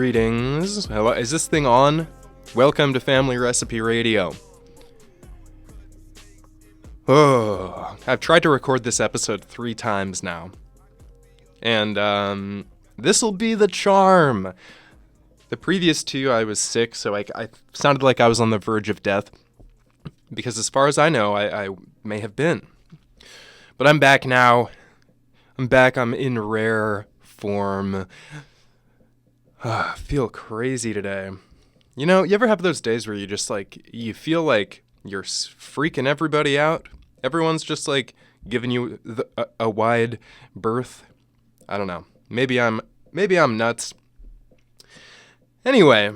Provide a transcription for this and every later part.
Greetings. Hello, is this thing on? Welcome to Family Recipe Radio. Oh, I've tried to record this episode 3 times now. And, this'll be the charm. The previous 2, I was sick, so I sounded like I was on the verge of death. Because as far as I know, I may have been. But I'm back now. I'm back. I'm in rare form. I feel crazy today. You know, you ever have those days where you just you feel like you're freaking everybody out? Everyone's just giving you a wide berth. I don't know. Maybe I'm nuts. Anyway,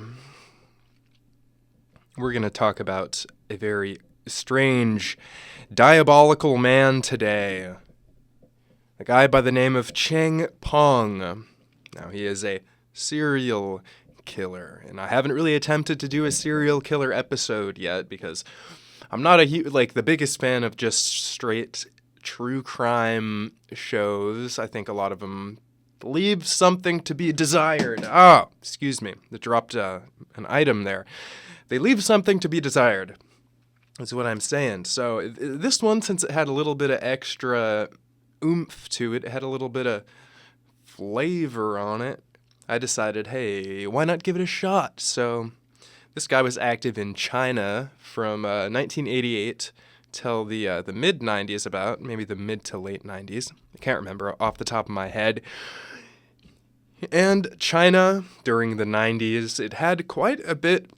we're going to talk about a very strange, diabolical man today. A guy by the name of Cheng Peng. Now, he is a serial killer, and I haven't really attempted to do a serial killer episode yet because I'm not the biggest fan of just straight true crime shows. I think a lot of them leave something to be desired. Excuse me, I dropped an item there. They leave something to be desired, is what I'm saying. So this one, since it had a little bit of extra oomph to it, it had a little bit of flavor on it, I decided, hey, why not give it a shot? So this guy was active in China from 1988 till the mid-90s, about maybe the mid to late 90s. I can't remember off the top of my head. And China, during the 90s, it had quite a bit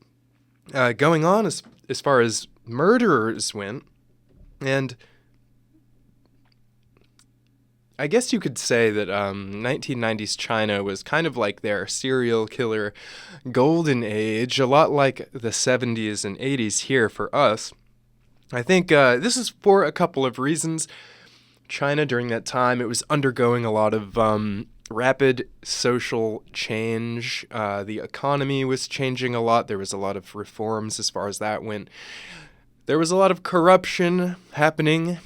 going on as far as murderers went. And I guess you could say that 1990s China was kind of like their serial killer golden age, a lot like the 70s and 80s here for us. I think this is for a couple of reasons. China, during that time, it was undergoing a lot of rapid social change. The economy was changing a lot. There was a lot of reforms as far as that went. There was a lot of corruption happening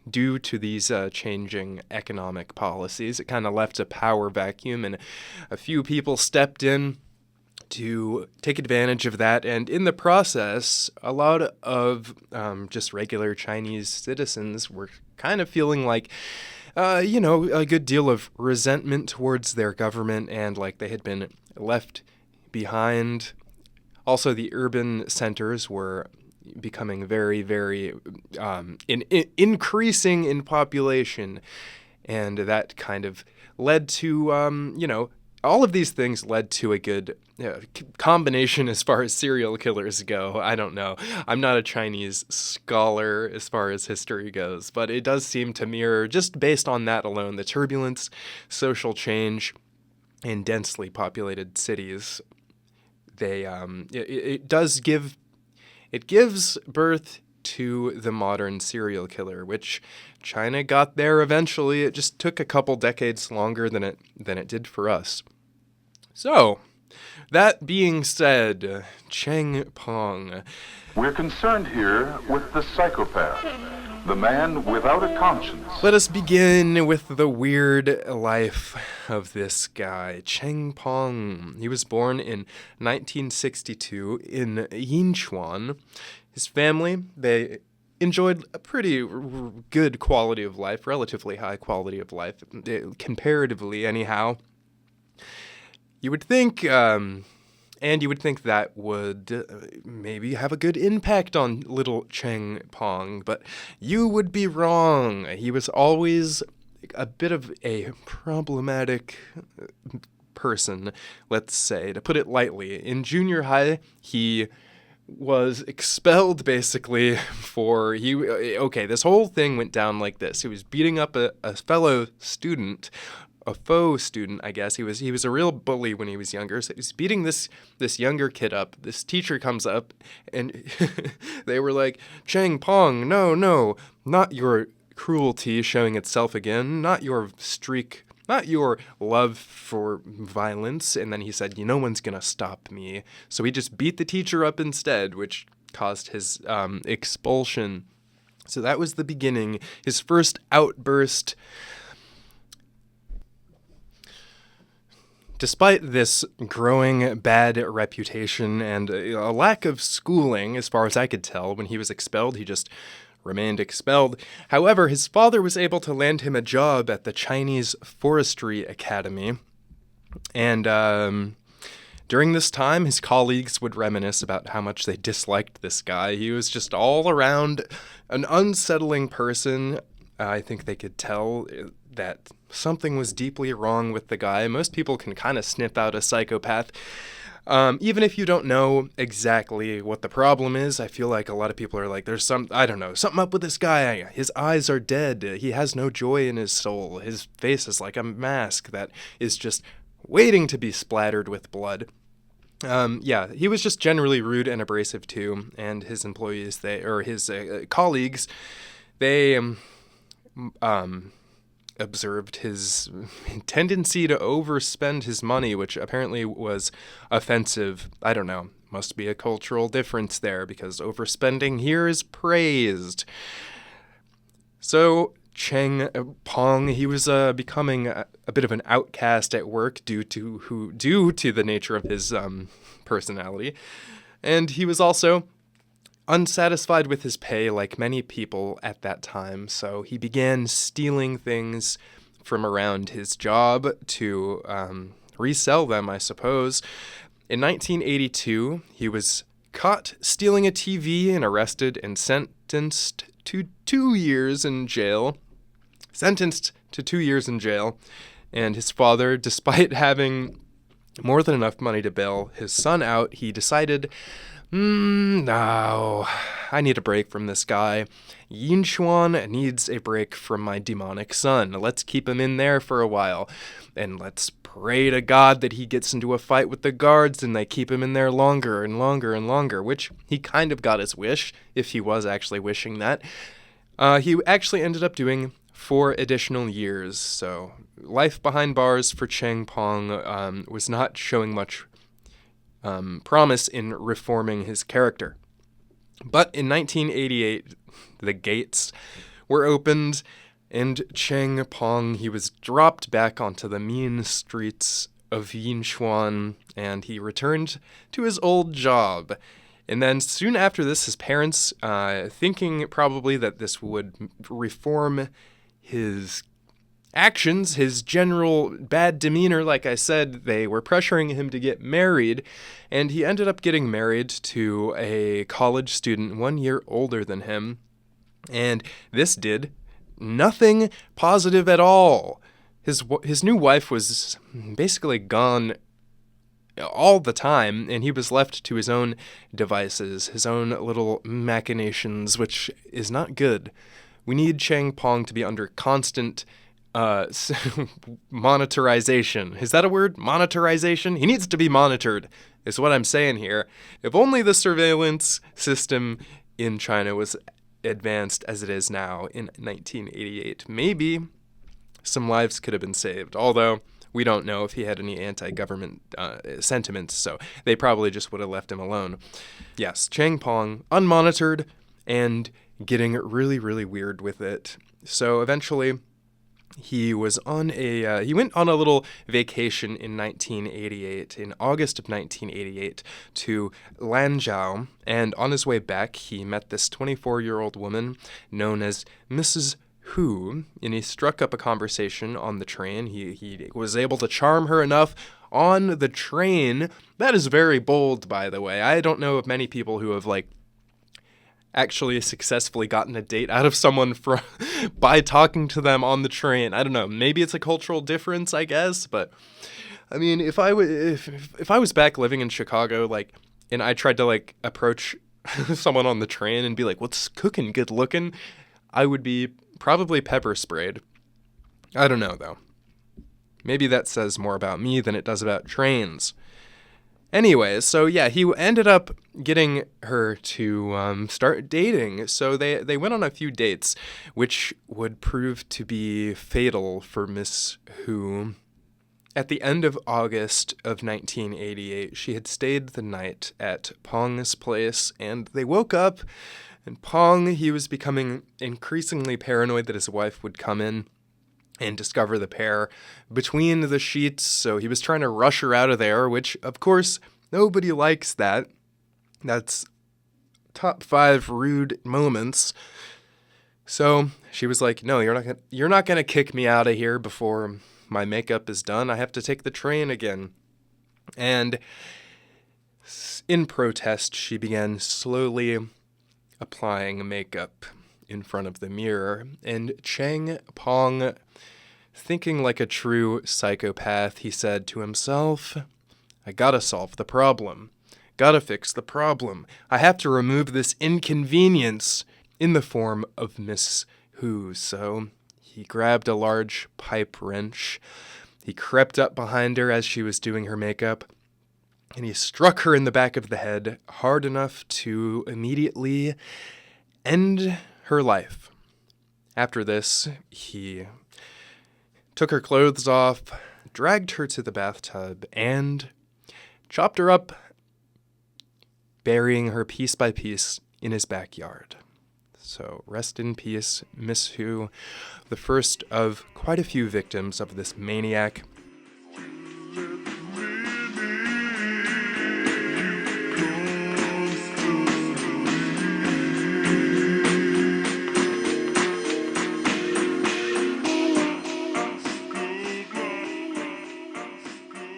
due to these changing economic policies. It kind of left a power vacuum, and a few people stepped in to take advantage of that. And in the process, a lot of just regular Chinese citizens were kind of feeling a good deal of resentment towards their government, and like they had been left behind. Also, the urban centers were becoming very, very increasing in population, and that kind of led to, all of these things led to a good combination as far as serial killers go. I don't know. I'm not a Chinese scholar as far as history goes, but it does seem to mirror, just based on that alone, the turbulence, social change in densely populated cities. It gives birth to the modern serial killer, which China got there eventually. It just took a couple decades longer than it did for us. So, that being said, Cheng Peng. We're concerned here with the psychopath, the man without a conscience. Let us begin with the weird life of this guy, Cheng Peng. He was born in 1962 in Yinchuan. His family, they enjoyed a pretty good quality of life, relatively high quality of life, comparatively anyhow. You would think, and you would think that would maybe have a good impact on little Cheng Peng, but you would be wrong. He was always a bit of a problematic person, let's say, to put it lightly. In junior high, he was expelled, basically, this whole thing went down like this. He was beating up a fellow student, a faux student, I guess. He was a real bully when he was younger, so he was beating this younger kid up. This teacher comes up, and they were like, Cheng Peng, no, not your cruelty showing itself again, not your streak, not your love for violence. And then he said, no one's gonna stop me. So he just beat the teacher up instead, which caused his expulsion. So that was the beginning, his first outburst. Despite this growing bad reputation and a lack of schooling, as far as I could tell, when he was expelled, he just remained expelled. However, his father was able to land him a job at the Chinese Forestry Academy. And during this time, his colleagues would reminisce about how much they disliked this guy. He was just all around an unsettling person. I think they could tell that something was deeply wrong with the guy. Most people can kind of sniff out a psychopath. Even if you don't know exactly what the problem is, I feel like a lot of people are like, there's something up with this guy. His eyes are dead. He has no joy in his soul. His face is like a mask that is just waiting to be splattered with blood. He was just generally rude and abrasive too, and his employees, his colleagues, they observed his tendency to overspend his money, which apparently was offensive. I don't know. Must be a cultural difference there, because overspending here is praised. So Cheng Peng, he was becoming a bit of an outcast at work due to the nature of his personality, and he was also unsatisfied with his pay, like many people at that time. So he began stealing things from around his job to resell them, I suppose. In 1982, he was caught stealing a TV and arrested and sentenced to 2 years in jail. And his father, despite having more than enough money to bail his son out, he decided, no, I need a break from this guy. Yinchuan needs a break from my demonic son. Let's keep him in there for a while. And let's pray to God that he gets into a fight with the guards and they keep him in there longer and longer and longer, which he kind of got his wish, if he was actually wishing that. He actually ended up doing 4 additional years. So life behind bars for Cheng Peng was not showing much promise in reforming his character. But in 1988, the gates were opened, and Cheng Peng, he was dropped back onto the mean streets of Yinchuan, and he returned to his old job. And then soon after this, his parents, thinking probably that this would reform his actions, his general bad demeanor, like I said, they were pressuring him to get married, and he ended up getting married to a college student 1 year older than him, and this did nothing positive at all. His new wife was basically gone all the time, and he was left to his own devices, his own little machinations, which is not good. We need Cheng Peng to be under constant monitorization. Is that a word? Monitorization? He needs to be monitored, is what I'm saying here. If only the surveillance system in China was advanced as it is now in 1988, maybe some lives could have been saved. Although we don't know if he had any anti-government sentiments, so they probably just would have left him alone. Yes, Cheng Peng, unmonitored and getting really, really weird with it. So eventually, he went on a little vacation in 1988, in August of 1988, to Lanzhou, and on his way back, he met this 24-year-old woman known as Mrs. Hu, and he struck up a conversation on the train. He was able to charm her enough on the train. That is very bold, by the way. I don't know of many people who have, actually successfully gotten a date out of someone by talking to them on the train. I don't know. Maybe it's a cultural difference, I guess. But I mean, if I was back living in Chicago, and I tried to approach someone on the train and be like, "What's cooking? Good looking?" I would be probably pepper sprayed. I don't know though. Maybe that says more about me than it does about trains. Anyways, so yeah, he ended up getting her to start dating. So they went on a few dates, which would prove to be fatal for Miss Hu. At the end of August of 1988, she had stayed the night at Peng's place, and they woke up, and Peng, he was becoming increasingly paranoid that his wife would come in and discover the pair between the sheets. So he was trying to rush her out of there, which, of course, nobody likes that. That's top 5 rude moments. So she was like, "No, you're not gonna kick me out of here before my makeup is done. I have to take the train again." And in protest, she began slowly applying makeup in front of the mirror. And Cheng Peng, thinking like a true psychopath, he said to himself, "I gotta solve the problem. Gotta fix the problem. I have to remove this inconvenience in the form of Miss Hu." So he grabbed a large pipe wrench. He crept up behind her as she was doing her makeup, and he struck her in the back of the head hard enough to immediately end her life. After this, he took her clothes off, dragged her to the bathtub, and chopped her up, burying her piece by piece in his backyard. So rest in peace, Miss Hu, the first of quite a few victims of this maniac.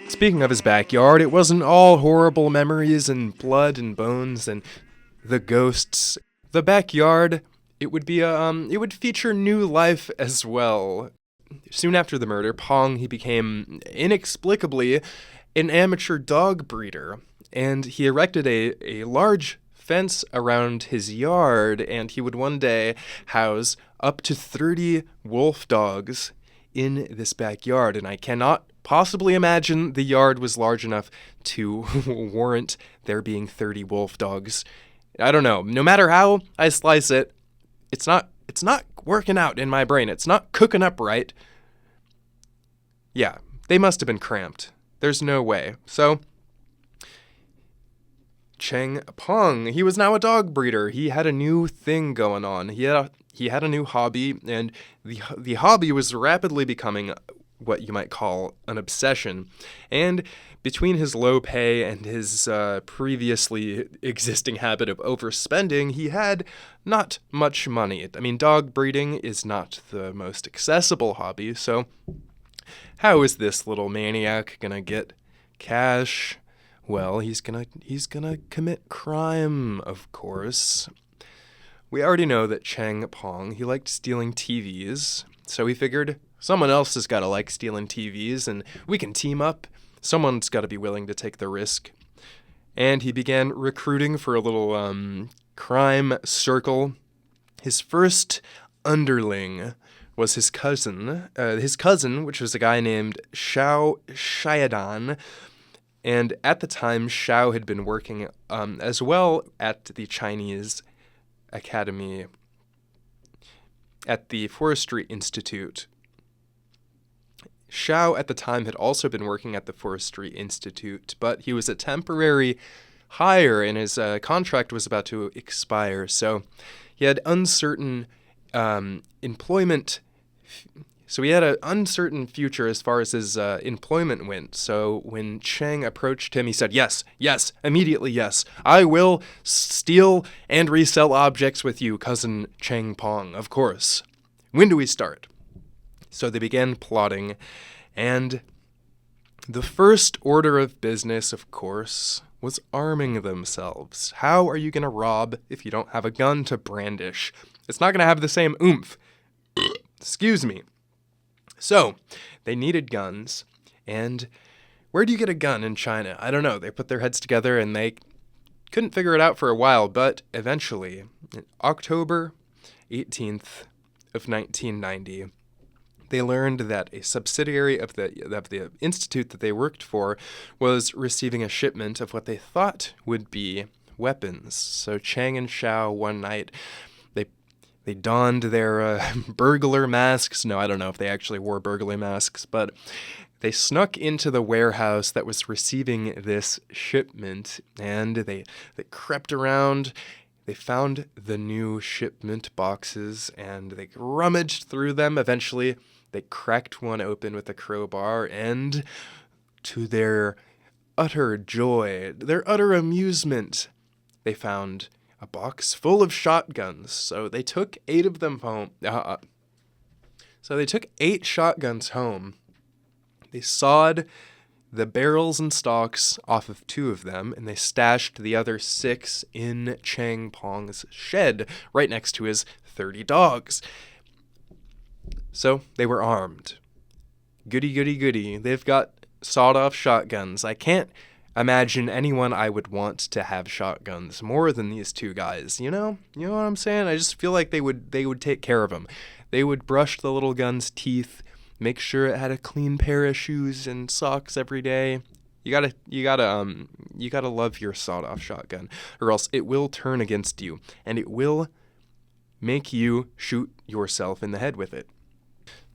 Speaking of his backyard, it wasn't all horrible memories and blood and bones and the ghosts. The backyard, it would feature new life as well. Soon after the murder, Pong, he became inexplicably an amateur dog breeder, and he erected a large fence around his yard, and he would one day house up to 30 wolf dogs in this backyard, and I cannot possibly imagine the yard was large enough to warrant there being 30 wolf dogs. I don't know. No matter how I slice it, it's not working out in my brain. It's not cooking up right. Yeah, they must have been cramped. There's no way. So Cheng Peng, he was now a dog breeder. He had a new thing going on. He had a new hobby, and the hobby was rapidly becoming what you might call an obsession. And between his low pay and his previously existing habit of overspending, he had not much money. I mean, dog breeding is not the most accessible hobby, so how is this little maniac gonna get cash? Well, he's gonna commit crime, of course. We already know that Cheng Peng, he liked stealing TVs, so he figured someone else has got to like stealing TVs, and we can team up. Someone's got to be willing to take the risk. And he began recruiting for a little crime circle. His first underling was his cousin, which was a guy named Xiao Xiaodan. And at the time, Xiao had been working as well at the Chinese Academy, at the Forestry Institute. Xiao at the time had also been working at the Forestry Institute, but he was a temporary hire and his contract was about to expire. So he had uncertain employment. So he had an uncertain future as far as his employment went. So when Cheng approached him, he said, yes, immediately yes. I will steal and resell objects with you, cousin Cheng Peng, of course. When do we start? So they began plotting, and the first order of business, of course, was arming themselves. How are you going to rob if you don't have a gun to brandish? It's not going to have the same oomph. Excuse me. So they needed guns, and where do you get a gun in China? I don't know. They put their heads together, and they couldn't figure it out for a while, but eventually, October 18th of 1990, they learned that a subsidiary of the institute that they worked for was receiving a shipment of what they thought would be weapons. So Cheng and Xiao one night, they donned their burglar masks. No, I don't know if they actually wore burglar masks, but they snuck into the warehouse that was receiving this shipment, and they crept around. They found the new shipment boxes, and they rummaged through them. Eventually, They cracked one open with a crowbar, and to their utter joy, their utter amusement, they found a box full of shotguns. So they took 8 of them home. So they took 8 shotguns home. They sawed the barrels and stocks off of 2 of them, and they stashed the other 6 in Cheng Peng's shed, right next to his 30 dogs. So they were armed. Goody, goody, goody. They've got sawed-off shotguns. I can't imagine anyone I would want to have shotguns more than these 2 guys. You know what I'm saying? I just feel like they would take care of them. They would brush the little gun's teeth, make sure it had a clean pair of shoes and socks every day. You gotta love your sawed-off shotgun, or else it will turn against you, and it will make you shoot yourself in the head with it.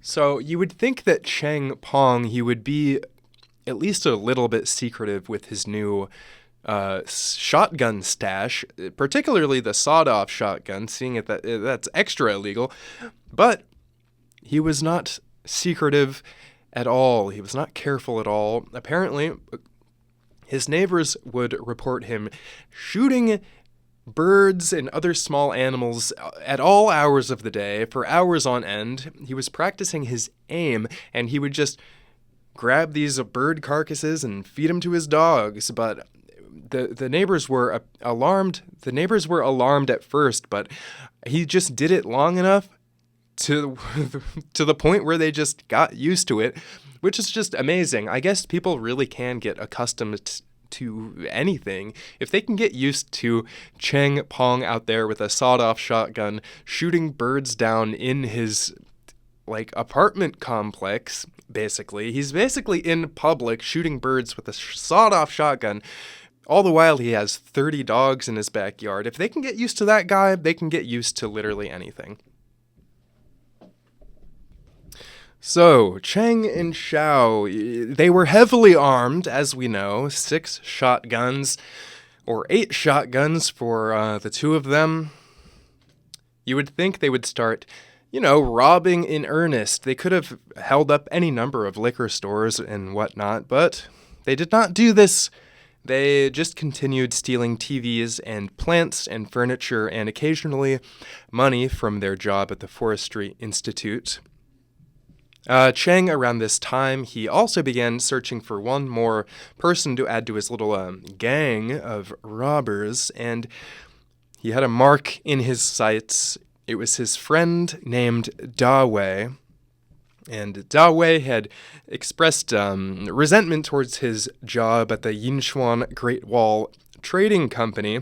So you would think that Cheng Peng, he would be at least a little bit secretive with his new shotgun stash, particularly the sawed-off shotgun, seeing it that's extra illegal. But he was not secretive at all. He was not careful at all. Apparently, his neighbors would report him shooting birds and other small animals at all hours of the day for hours on end. He was practicing his aim, and he would just grab these bird carcasses and feed them to his dogs. But the neighbors were alarmed. The neighbors were alarmed at first, but he just did it long enough to the point where they just got used to it, which is just amazing. I guess people really can get accustomed to anything. If they can get used to Cheng Peng out there with a sawed-off shotgun shooting birds down in his apartment complex, basically. He's basically in public shooting birds with a sawed-off shotgun. All the while he has 30 dogs in his backyard. If they can get used to that guy, they can get used to literally anything. So, Cheng and Xiao, they were heavily armed, as we know, 6 shotguns, or 8 shotguns for the 2 of them. You would think they would start, robbing in earnest. They could have held up any number of liquor stores and whatnot, but they did not do this. They just continued stealing TVs and plants and furniture and occasionally money from their job at the Forestry Institute. Cheng, around this time, he also began searching for one more person to add to his little gang of robbers, and he had a mark in his sights. It was his friend named Da Wei, and Da Wei had expressed resentment towards his job at the Yinchuan Great Wall Trading Company.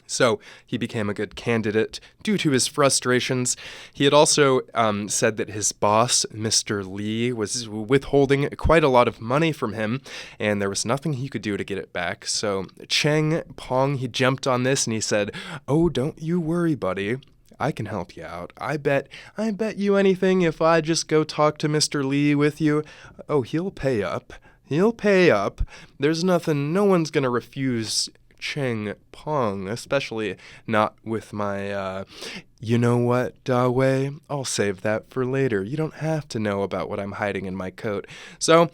So he became a good candidate due to his frustrations. He had also said that his boss, Mr. Li, was withholding quite a lot of money from him, and there was nothing he could do to get it back. So Cheng Peng, he jumped on this and he said, "Oh, don't you worry, buddy. I can help you out. I bet you anything if I just go talk to Mr. Li with you. Oh, he'll pay up. He'll pay up. There's nothing, no one's gonna refuse Cheng Peng, especially not with my, you know what, Da Wei? I'll save that for later. You don't have to know about what I'm hiding in my coat." So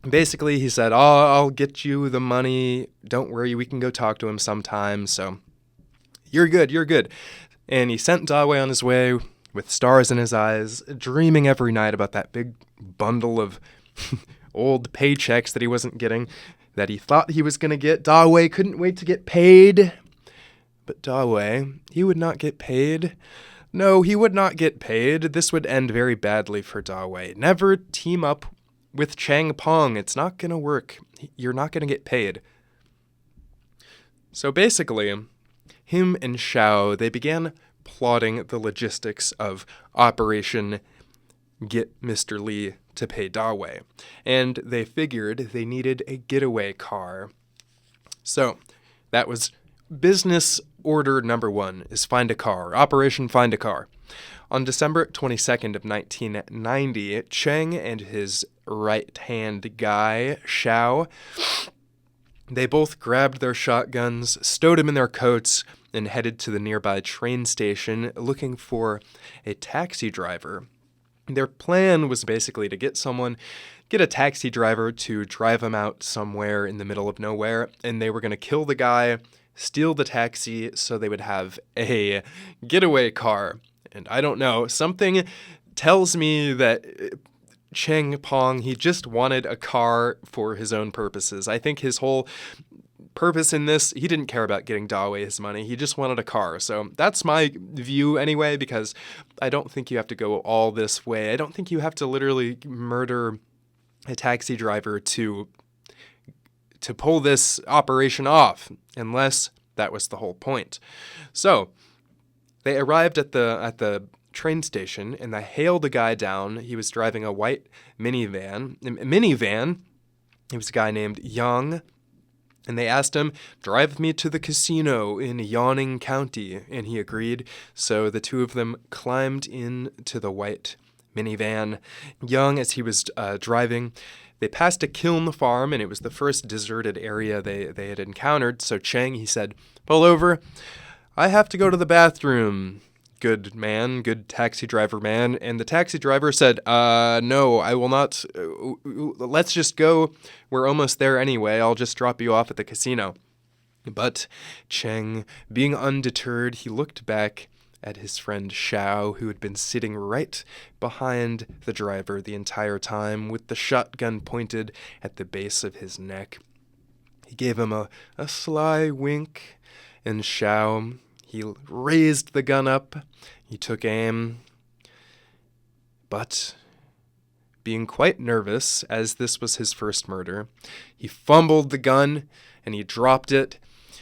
basically he said, I'll get you the money. Don't worry, we can go talk to him sometime. So you're good. And he sent Da Wei on his way with stars in his eyes, dreaming every night about that big bundle of old paychecks that he wasn't getting, that he thought he was going to get. Da Wei couldn't wait to get paid. But Da Wei, he would not get paid. No, he would not get paid. This would end very badly for Da Wei. Never team up with Cheng Peng. It's not going to work. You're not going to get paid. So basically, him and Xiao, they began plotting the logistics of Operation Get Mr. Li to pay Da Wei. And they figured they needed a getaway car. So that was business order number 1, is find a car. Operation Find a Car. On December 22nd of 1990, Cheng and his right-hand guy, Xiao, they both grabbed their shotguns, stowed them in their coats, and headed to the nearby train station looking for a taxi driver. Their plan was basically to get a taxi driver to drive him out somewhere in the middle of nowhere, and they were going to kill the guy, steal the taxi, so they would have a getaway car. And I don't know, something tells me that Cheng Peng, he just wanted a car for his own purposes. I think his whole purpose in this, he didn't care about getting Dawei his money. He just wanted a car. So that's my view anyway, because I don't think you have to go all this way. I don't think you have to literally murder a taxi driver to pull this operation off, unless that was the whole point. So they arrived at the train station, and they hailed a guy down. He was driving a white minivan. He was a guy named Yang. And they asked him, drive me to the casino in Yawning County. And he agreed. So the two of them climbed into the white minivan. Young, as he was driving, they passed a kiln farm, and it was the first deserted area they had encountered. So Cheng, he said, pull over. I have to go to the bathroom. Good man, good taxi driver man. And the taxi driver said, no, I will not. Let's just go. We're almost there anyway. I'll just drop you off at the casino. But Cheng, being undeterred, he looked back at his friend Xiao, who had been sitting right behind the driver the entire time with the shotgun pointed at the base of his neck. He gave him a sly wink, and Xiao, he raised the gun up. He took aim. But, being quite nervous, as this was his first murder, he fumbled the gun and he dropped it,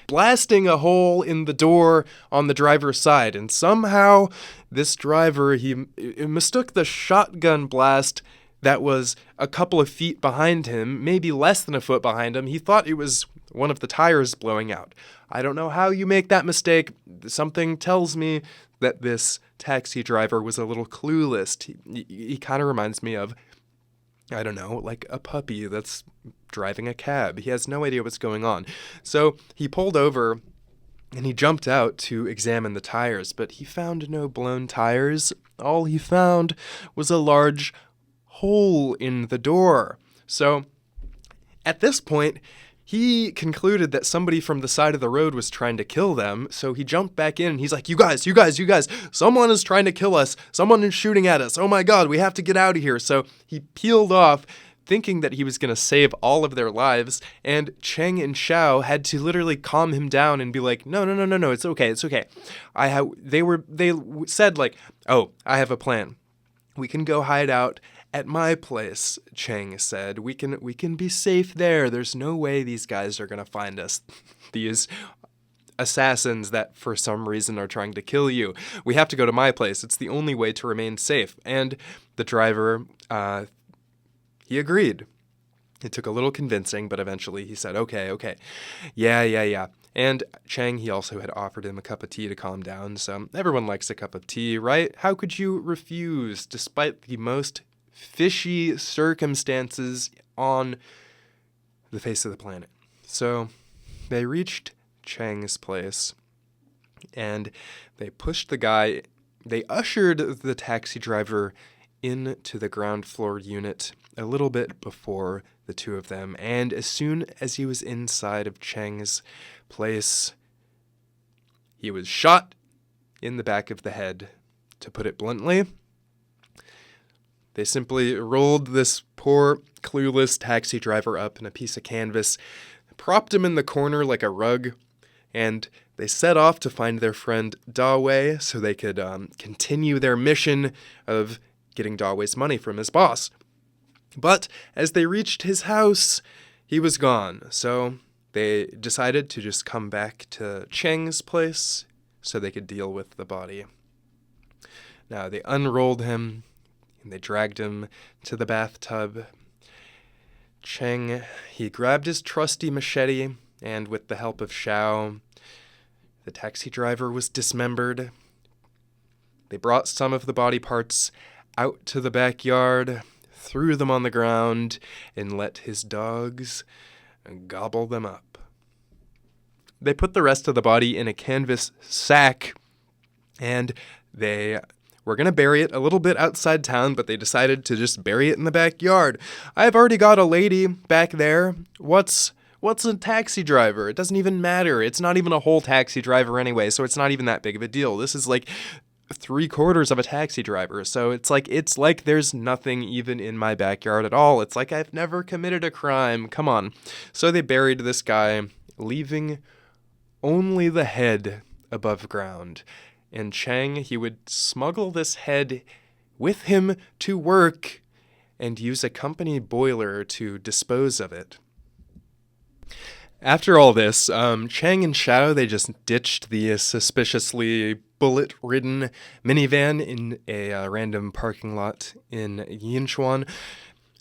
blasting a hole in the door on the driver's side. And somehow, this driver, he mistook the shotgun blast that was a couple of feet behind him, maybe less than a foot behind him. He thought it was one of the tires blowing out. I don't know how you make that mistake. Something tells me that this taxi driver was a little clueless. He kind of reminds me of, I don't know, like a puppy that's driving a cab. He has no idea what's going on. So he pulled over and he jumped out to examine the tires, but he found no blown tires. All he found was a large hole in the door. So at this point, he concluded that somebody from the side of the road was trying to kill them, so he jumped back in and he's like, you guys, someone is trying to kill us. Someone is shooting at us. Oh my God, we have to get out of here. So he peeled off, thinking that he was going to save all of their lives, and Cheng and Xiao had to literally calm him down and be like, no, it's okay. They said like, oh, I have a plan. We can go hide out at my place, Cheng said. We can be safe there. There's no way these guys are going to find us. These assassins that for some reason are trying to kill you. We have to go to my place. It's the only way to remain safe. And the driver, he agreed. It took a little convincing, but eventually he said, okay. Yeah. And Cheng, he also had offered him a cup of tea to calm down. So everyone likes a cup of tea, right? How could you refuse, despite the most fishy circumstances on the face of the planet? So they reached Cheng's place, and they ushered the taxi driver into the ground floor unit a little bit before the two of them. And as soon as he was inside of Cheng's place, he was shot in the back of the head. To put it bluntly, they simply rolled this poor, clueless taxi driver up in a piece of canvas, propped him in the corner like a rug, and they set off to find their friend Dawei so they could continue their mission of getting Dawei's money from his boss. But as they reached his house, he was gone. So they decided to just come back to Cheng's place so they could deal with the body. Now they unrolled him and they dragged him to the bathtub. Cheng, he grabbed his trusty machete, and with the help of Xiao, the taxi driver was dismembered. They brought some of the body parts out to the backyard, threw them on the ground, and let his dogs gobble them up. They put the rest of the body in a canvas sack, and they We're going to bury it a little bit outside town, but they decided to just bury it in the backyard. I've already got a lady back there. What's a taxi driver? It doesn't even matter. It's not even a whole taxi driver anyway, so it's not even that big of a deal. This is like 3/4 of a taxi driver. So it's like there's nothing even in my backyard at all. It's like I've never committed a crime. Come on. So they buried this guy, leaving only the head above ground. And Cheng, he would smuggle this head with him to work and use a company boiler to dispose of it. After all this, Cheng and Xiao, they just ditched the suspiciously bullet-ridden minivan in a random parking lot in Yinchuan.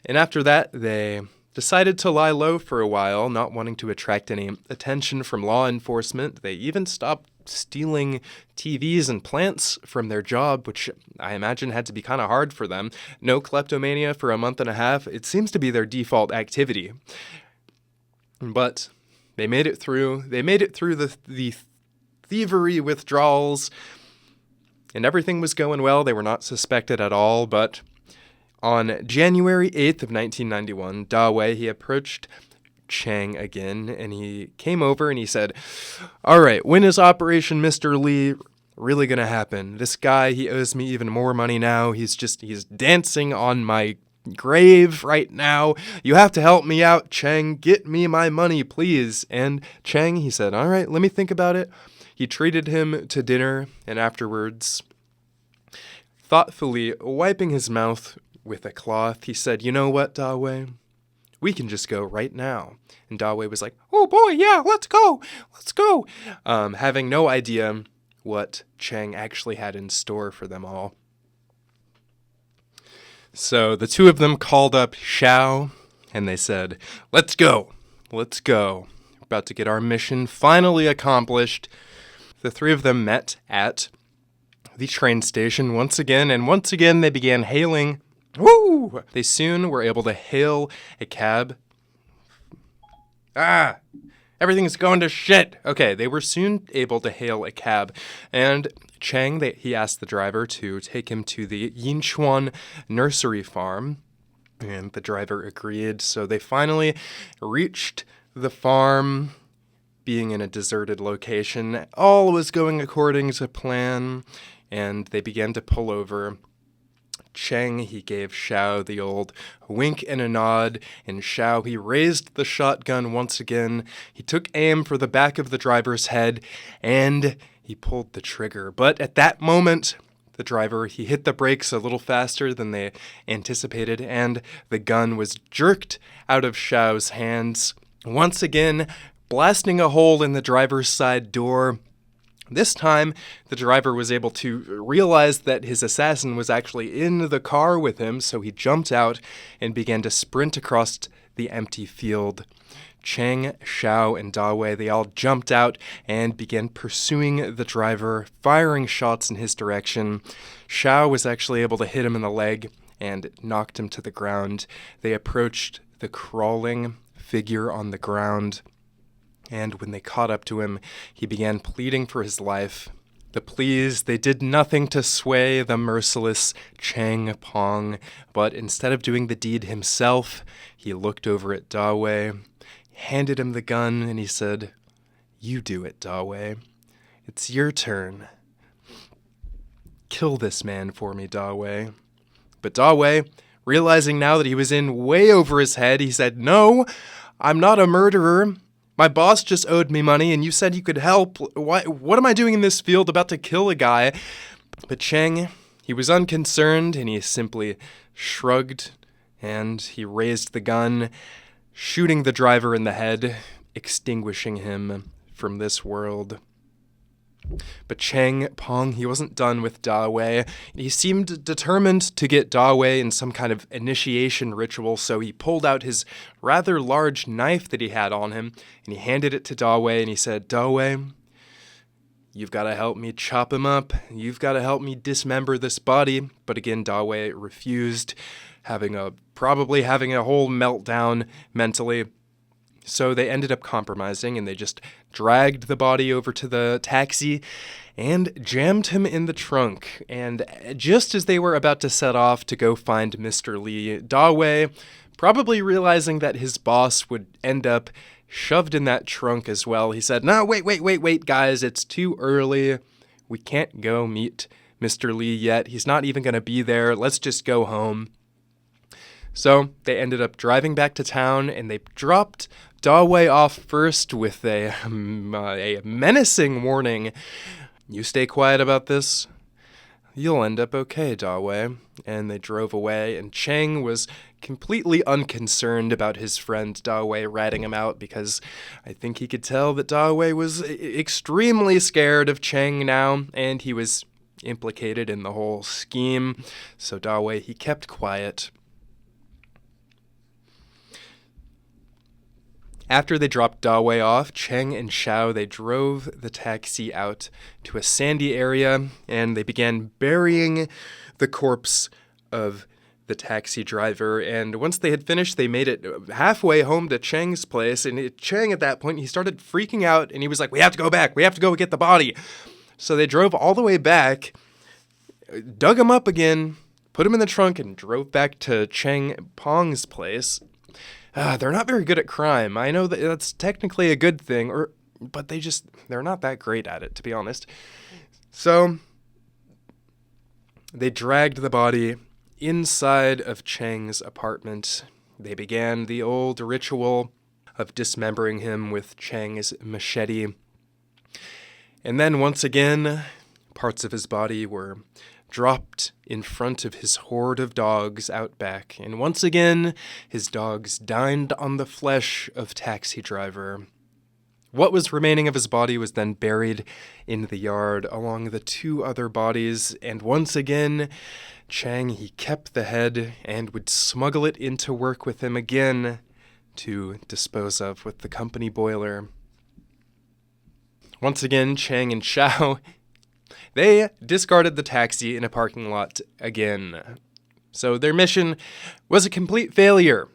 And after that, they decided to lie low for a while, not wanting to attract any attention from law enforcement. They even stopped stealing TVs and plants from their job, which I imagine had to be kind of hard for them. No kleptomania for a month and a half. It seems to be their default activity. But they made it through. They made it through the thievery withdrawals, and everything was going well. They were not suspected at all, but on January 8th of 1991, Da Wei, he approached Cheng again, and he came over and he said, "All right, when is Operation Mr. Lee really going to happen? This guy, he owes me even more money now. He's dancing on my grave right now. You have to help me out, Cheng. Get me my money, please." And Cheng, he said, "All right, let me think about it." He treated him to dinner, and afterwards, thoughtfully wiping his mouth with a cloth, he said, "You know what, Da Wei? We can just go right now." And Da Wei was like, "Oh boy, yeah, let's go. Having no idea what Cheng actually had in store for them all. So the two of them called up Xiao, and they said, let's go. We're about to get our mission finally accomplished." The three of them met at the train station once again, and once again they began hailing. Woo! They soon were able to hail a cab. Everything's going to shit. Okay, they were soon able to hail a cab, and Cheng, he asked the driver to take him to the Yinchuan nursery farm, and the driver agreed. So they finally reached the farm, being in a deserted location. All was going according to plan, and they began to pull over. Cheng, he gave Xiao the old wink and a nod, and Xiao, he raised the shotgun once again. He took aim for the back of the driver's head, and he pulled the trigger. But at that moment, the driver, he hit the brakes a little faster than they anticipated, and the gun was jerked out of Xiao's hands, once again blasting a hole in the driver's side door. This time, the driver was able to realize that his assassin was actually in the car with him, so he jumped out and began to sprint across the empty field. Cheng, Xiao, and Da Wei, they all jumped out and began pursuing the driver, firing shots in his direction. Xiao was actually able to hit him in the leg and knocked him to the ground. They approached the crawling figure on the ground, and when they caught up to him, he began pleading for his life. The pleas, they did nothing to sway the merciless Cheng Peng, but instead of doing the deed himself, he looked over at Da Wei, handed him the gun, and he said, "You do it, Da Wei. It's your turn. Kill this man for me, Da Wei." But Da Wei, realizing now that he was in way over his head, he said, "No, I'm not a murderer. My boss just owed me money, and you said you could help. What am I doing in this field about to kill a guy?" But Cheng, he was unconcerned, and he simply shrugged, and he raised the gun, shooting the driver in the head, extinguishing him from this world. But Cheng Peng, he wasn't done with Da Wei. He seemed determined to get Da Wei in some kind of initiation ritual, so he pulled out his rather large knife that he had on him, and he handed it to Da Wei, and he said, "Da Wei, you've got to help me chop him up. You've got to help me dismember this body." But again, Da Wei refused, probably having a whole meltdown mentally. So they ended up compromising, and they just dragged the body over to the taxi and jammed him in the trunk. And just as they were about to set off to go find Mr. Lee, Dawei, probably realizing that his boss would end up shoved in that trunk as well, he said, "No, wait, guys, it's too early. We can't go meet Mr. Lee yet. He's not even going to be there. Let's just go home." So they ended up driving back to town, and they dropped Dawei off first with a menacing warning. "You stay quiet about this, you'll end up okay, Dawei." And they drove away, and Cheng was completely unconcerned about his friend Dawei ratting him out, because I think he could tell that Dawei was extremely scared of Cheng now, and he was implicated in the whole scheme. So Dawei, he kept quiet. After they dropped Dawei off, Cheng and Xiao, they drove the taxi out to a sandy area, and they began burying the corpse of the taxi driver. And once they had finished, they made it halfway home to Cheng's place, and Cheng, at that point, he started freaking out, and he was like, "We have to go back. We have to go get the body." So they drove all the way back, dug him up again, put him in the trunk, and drove back to Cheng Peng's place. They're not very good at crime. I know that that's technically a good thing, but they're not that great at it, to be honest. So they dragged the body inside of Cheng's apartment. They began the old ritual of dismembering him with Cheng's machete. And then once again, parts of his body were dropped in front of his horde of dogs out back, and once again, his dogs dined on the flesh of taxi driver. What was remaining of his body was then buried in the yard along the two other bodies, and once again, Cheng, he kept the head and would smuggle it into work with him again to dispose of with the company boiler. Once again, Cheng and Xiao, they discarded the taxi in a parking lot again. So their mission was a complete failure.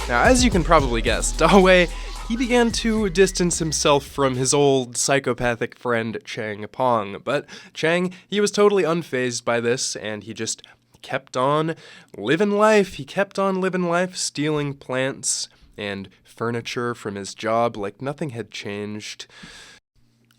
Now, as you can probably guess, Dawei, he began to distance himself from his old psychopathic friend Cheng Peng. But Cheng, he was totally unfazed by this, and he just kept on living life. He kept on living life, stealing plants and furniture from his job like nothing had changed.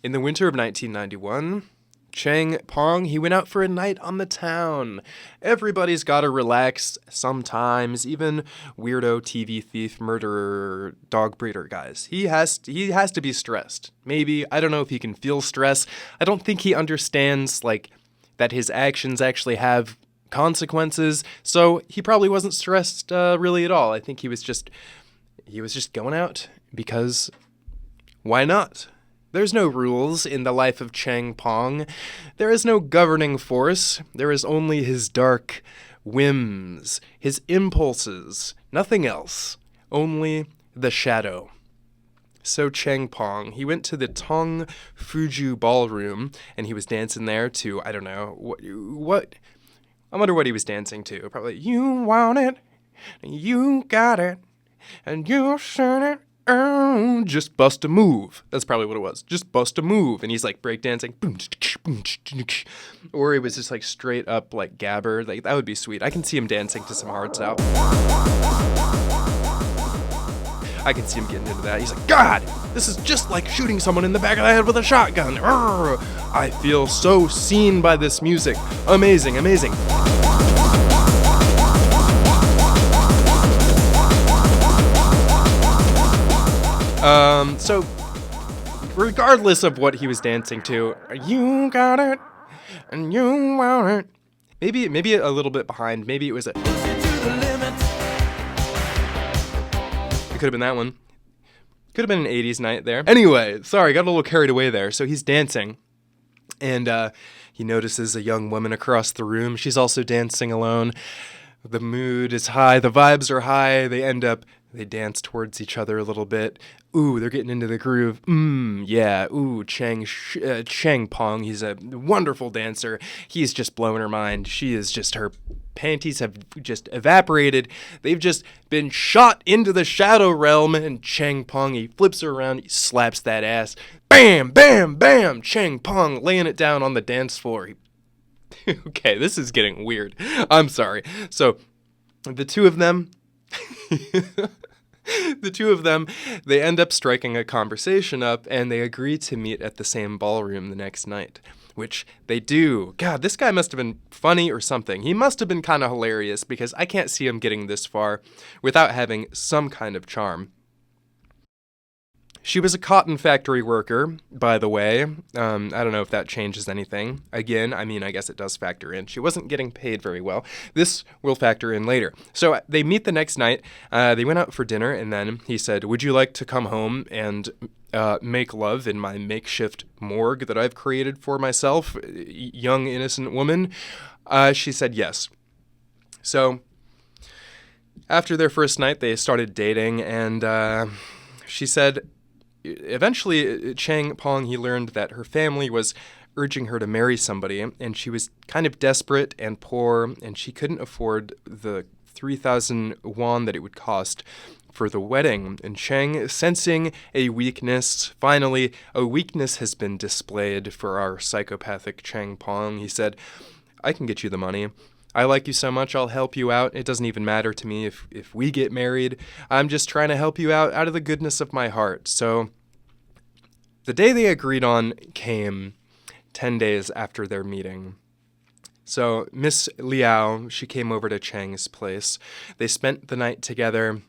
In the winter of 1991, Cheng Peng, he went out for a night on the town. Everybody's gotta relax sometimes, even weirdo TV thief, murderer, dog breeder guys. He has to be stressed. Maybe, I don't know if he can feel stress. I don't think he understands, like, that his actions actually have consequences, so he probably wasn't stressed really at all. I think he was just going out because why not? There's no rules in the life of Cheng Peng. There is no governing force. There is only his dark whims, his impulses, nothing else. Only the shadow. So Cheng Peng, he went to the Tong Fuju ballroom, and he was dancing there to, I don't know, what? I wonder what he was dancing to. Probably, "You want it, you got it, and you said it. Oh, just bust a move." That's probably what it was. Just bust a move. And he's like breakdancing. Or he was just like straight up like gabber. Like, that would be sweet. I can see him dancing to some Hearts Out. I can see him getting into that. He's like, "God, this is just like shooting someone in the back of the head with a shotgun. Arr, I feel so seen by this music. Amazing, amazing." So regardless of what he was dancing to, "You got it, and you want it." Maybe a little bit behind. Maybe it was it could have been that one. Could have been an 80s night there. Anyway, sorry, got a little carried away there. So he's dancing, and he notices a young woman across the room. She's also dancing alone. The mood is high. The vibes are high. They end up They dance towards each other a little bit. Ooh, they're getting into the groove. Yeah. Ooh, Cheng Peng, he's a wonderful dancer. He's just blowing her mind. Her panties have just evaporated. They've just been shot into the shadow realm, and Cheng Peng, he flips her around, he slaps that ass. Bam, bam, bam! Cheng Peng laying it down on the dance floor. Okay, this is getting weird. I'm sorry. So, the two of them... they end up striking a conversation up, and they agree to meet at the same ballroom the next night, which they do. God, this guy must have been funny or something. He must have been kind of hilarious, because I can't see him getting this far without having some kind of charm. She was a cotton factory worker, by the way. I don't know if that changes anything. Again, I mean, I guess it does factor in. She wasn't getting paid very well. This will factor in later. So they meet the next night. They went out for dinner, and then he said, "Would you like to come home and make love in my makeshift morgue that I've created for myself, young innocent woman?" She said yes. So after their first night, they started dating, and she said... Eventually, Cheng Peng, he learned that her family was urging her to marry somebody, and she was kind of desperate and poor, and she couldn't afford the 3,000 won that it would cost for the wedding. And Cheng, sensing a weakness, finally, a weakness has been displayed for our psychopathic Cheng Peng. He said, "I can get you the money. I like you so much, I'll help you out. It doesn't even matter to me if we get married. I'm just trying to help you out of the goodness of my heart." So the day they agreed on came 10 days after their meeting. So Miss Liao, she came over to Cheng's place. They spent the night together,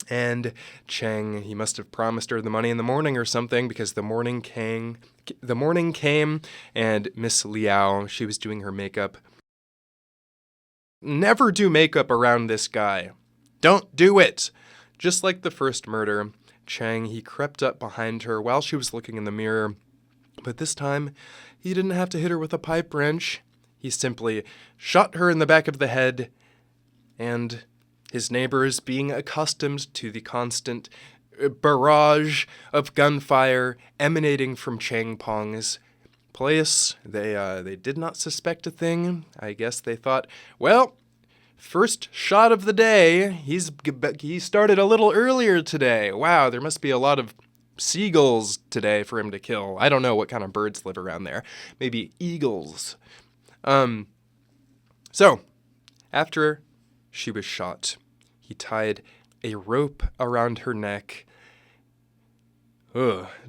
and Cheng, he must have promised her the money in the morning or something, because the morning came, and Miss Liao, she was doing her makeup. Never do makeup around this guy. Don't do it! Just like the first murder, Cheng, he crept up behind her while she was looking in the mirror. But this time, he didn't have to hit her with a pipe wrench. He simply shot her in the back of the head, and his neighbors, being accustomed to the constant barrage of gunfire emanating from Cheng Peng's place, they did not suspect a thing. I guess they thought, well, first shot of the day, he started a little earlier today. Wow, there must be a lot of seagulls today for him to kill. I don't know what kind of birds live around there. Maybe eagles. So, after she was shot, he tied a rope around her neck,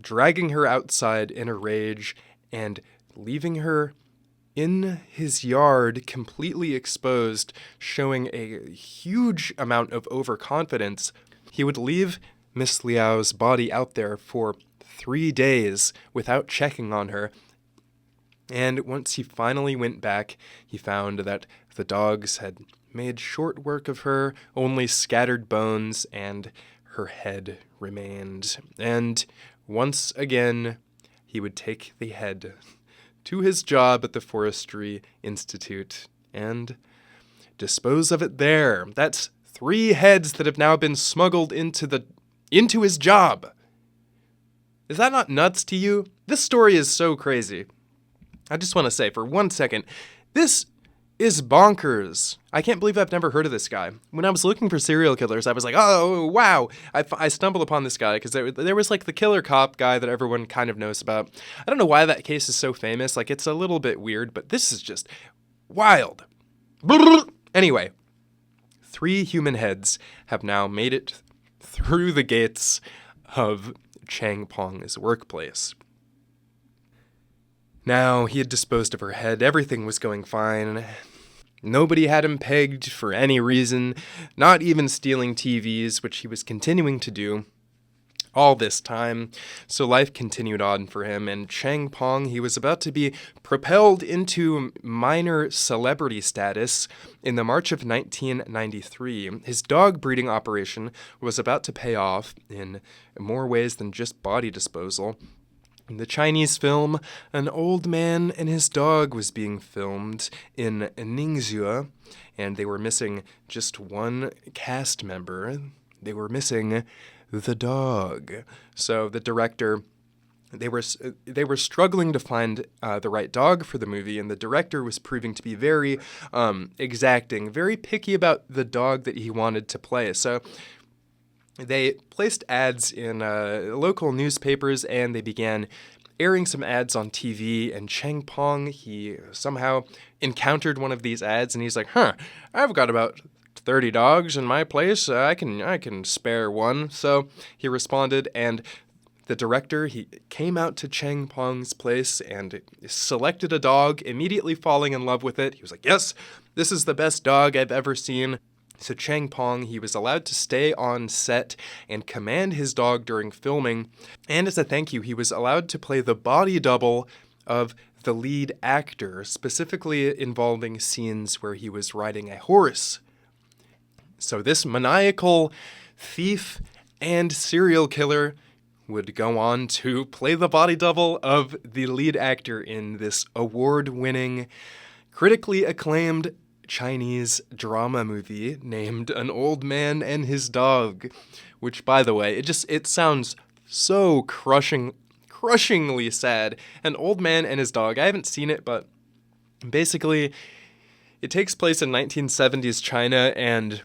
dragging her outside in a rage, and leaving her in his yard completely exposed, showing a huge amount of overconfidence. He would leave Miss Liao's body out there for 3 days without checking on her. And once he finally went back, he found that the dogs had made short work of her, only scattered bones, and her head remained. And once again, he would take the head to his job at the Forestry Institute and dispose of it there. That's 3 heads that have now been smuggled into his job. Is that not nuts to you? This story is so crazy. I just want to say for 1 second, this is bonkers. I can't believe I've never heard of this guy. When I was looking for serial killers, I was like, oh, wow. I stumbled upon this guy because there was like the killer cop guy that everyone kind of knows about. I don't know why that case is so famous. Like, it's a little bit weird, but this is just wild. Anyway, 3 human heads have now made it through the gates of Cheng Peng's workplace. Now, he had disposed of her head. Everything was going fine. Nobody had him pegged for any reason, not even stealing TVs, which he was continuing to do all this time. So life continued on for him, and Cheng Peng, he was about to be propelled into minor celebrity status in the March of 1993. His dog breeding operation was about to pay off in more ways than just body disposal. In the Chinese film, an old man and his dog was being filmed in Ningxia, and they were missing just one cast member. they were missing the dog. So the director, they were struggling to find the right dog for the movie, and the director was proving to be very exacting, very picky about the dog that he wanted to play. So they placed ads in local newspapers, and they began airing some ads on TV, and Cheng Peng, he somehow encountered one of these ads, and he's like, I've got about 30 dogs in my place. I can spare one. So he responded, and the director, he came out to Cheng Peng's place and selected a dog, immediately falling in love with it. He was like, yes, this is the best dog I've ever seen. So Cheng Peng, he was allowed to stay on set and command his dog during filming. And as a thank you, he was allowed to play the body double of the lead actor, specifically involving scenes where he was riding a horse. So this maniacal thief and serial killer would go on to play the body double of the lead actor in this award-winning, critically acclaimed Chinese drama movie named An Old Man and His Dog, which, by the way, it sounds so crushingly sad. An Old Man and His Dog. I haven't seen it, but basically it takes place in 1970s China, and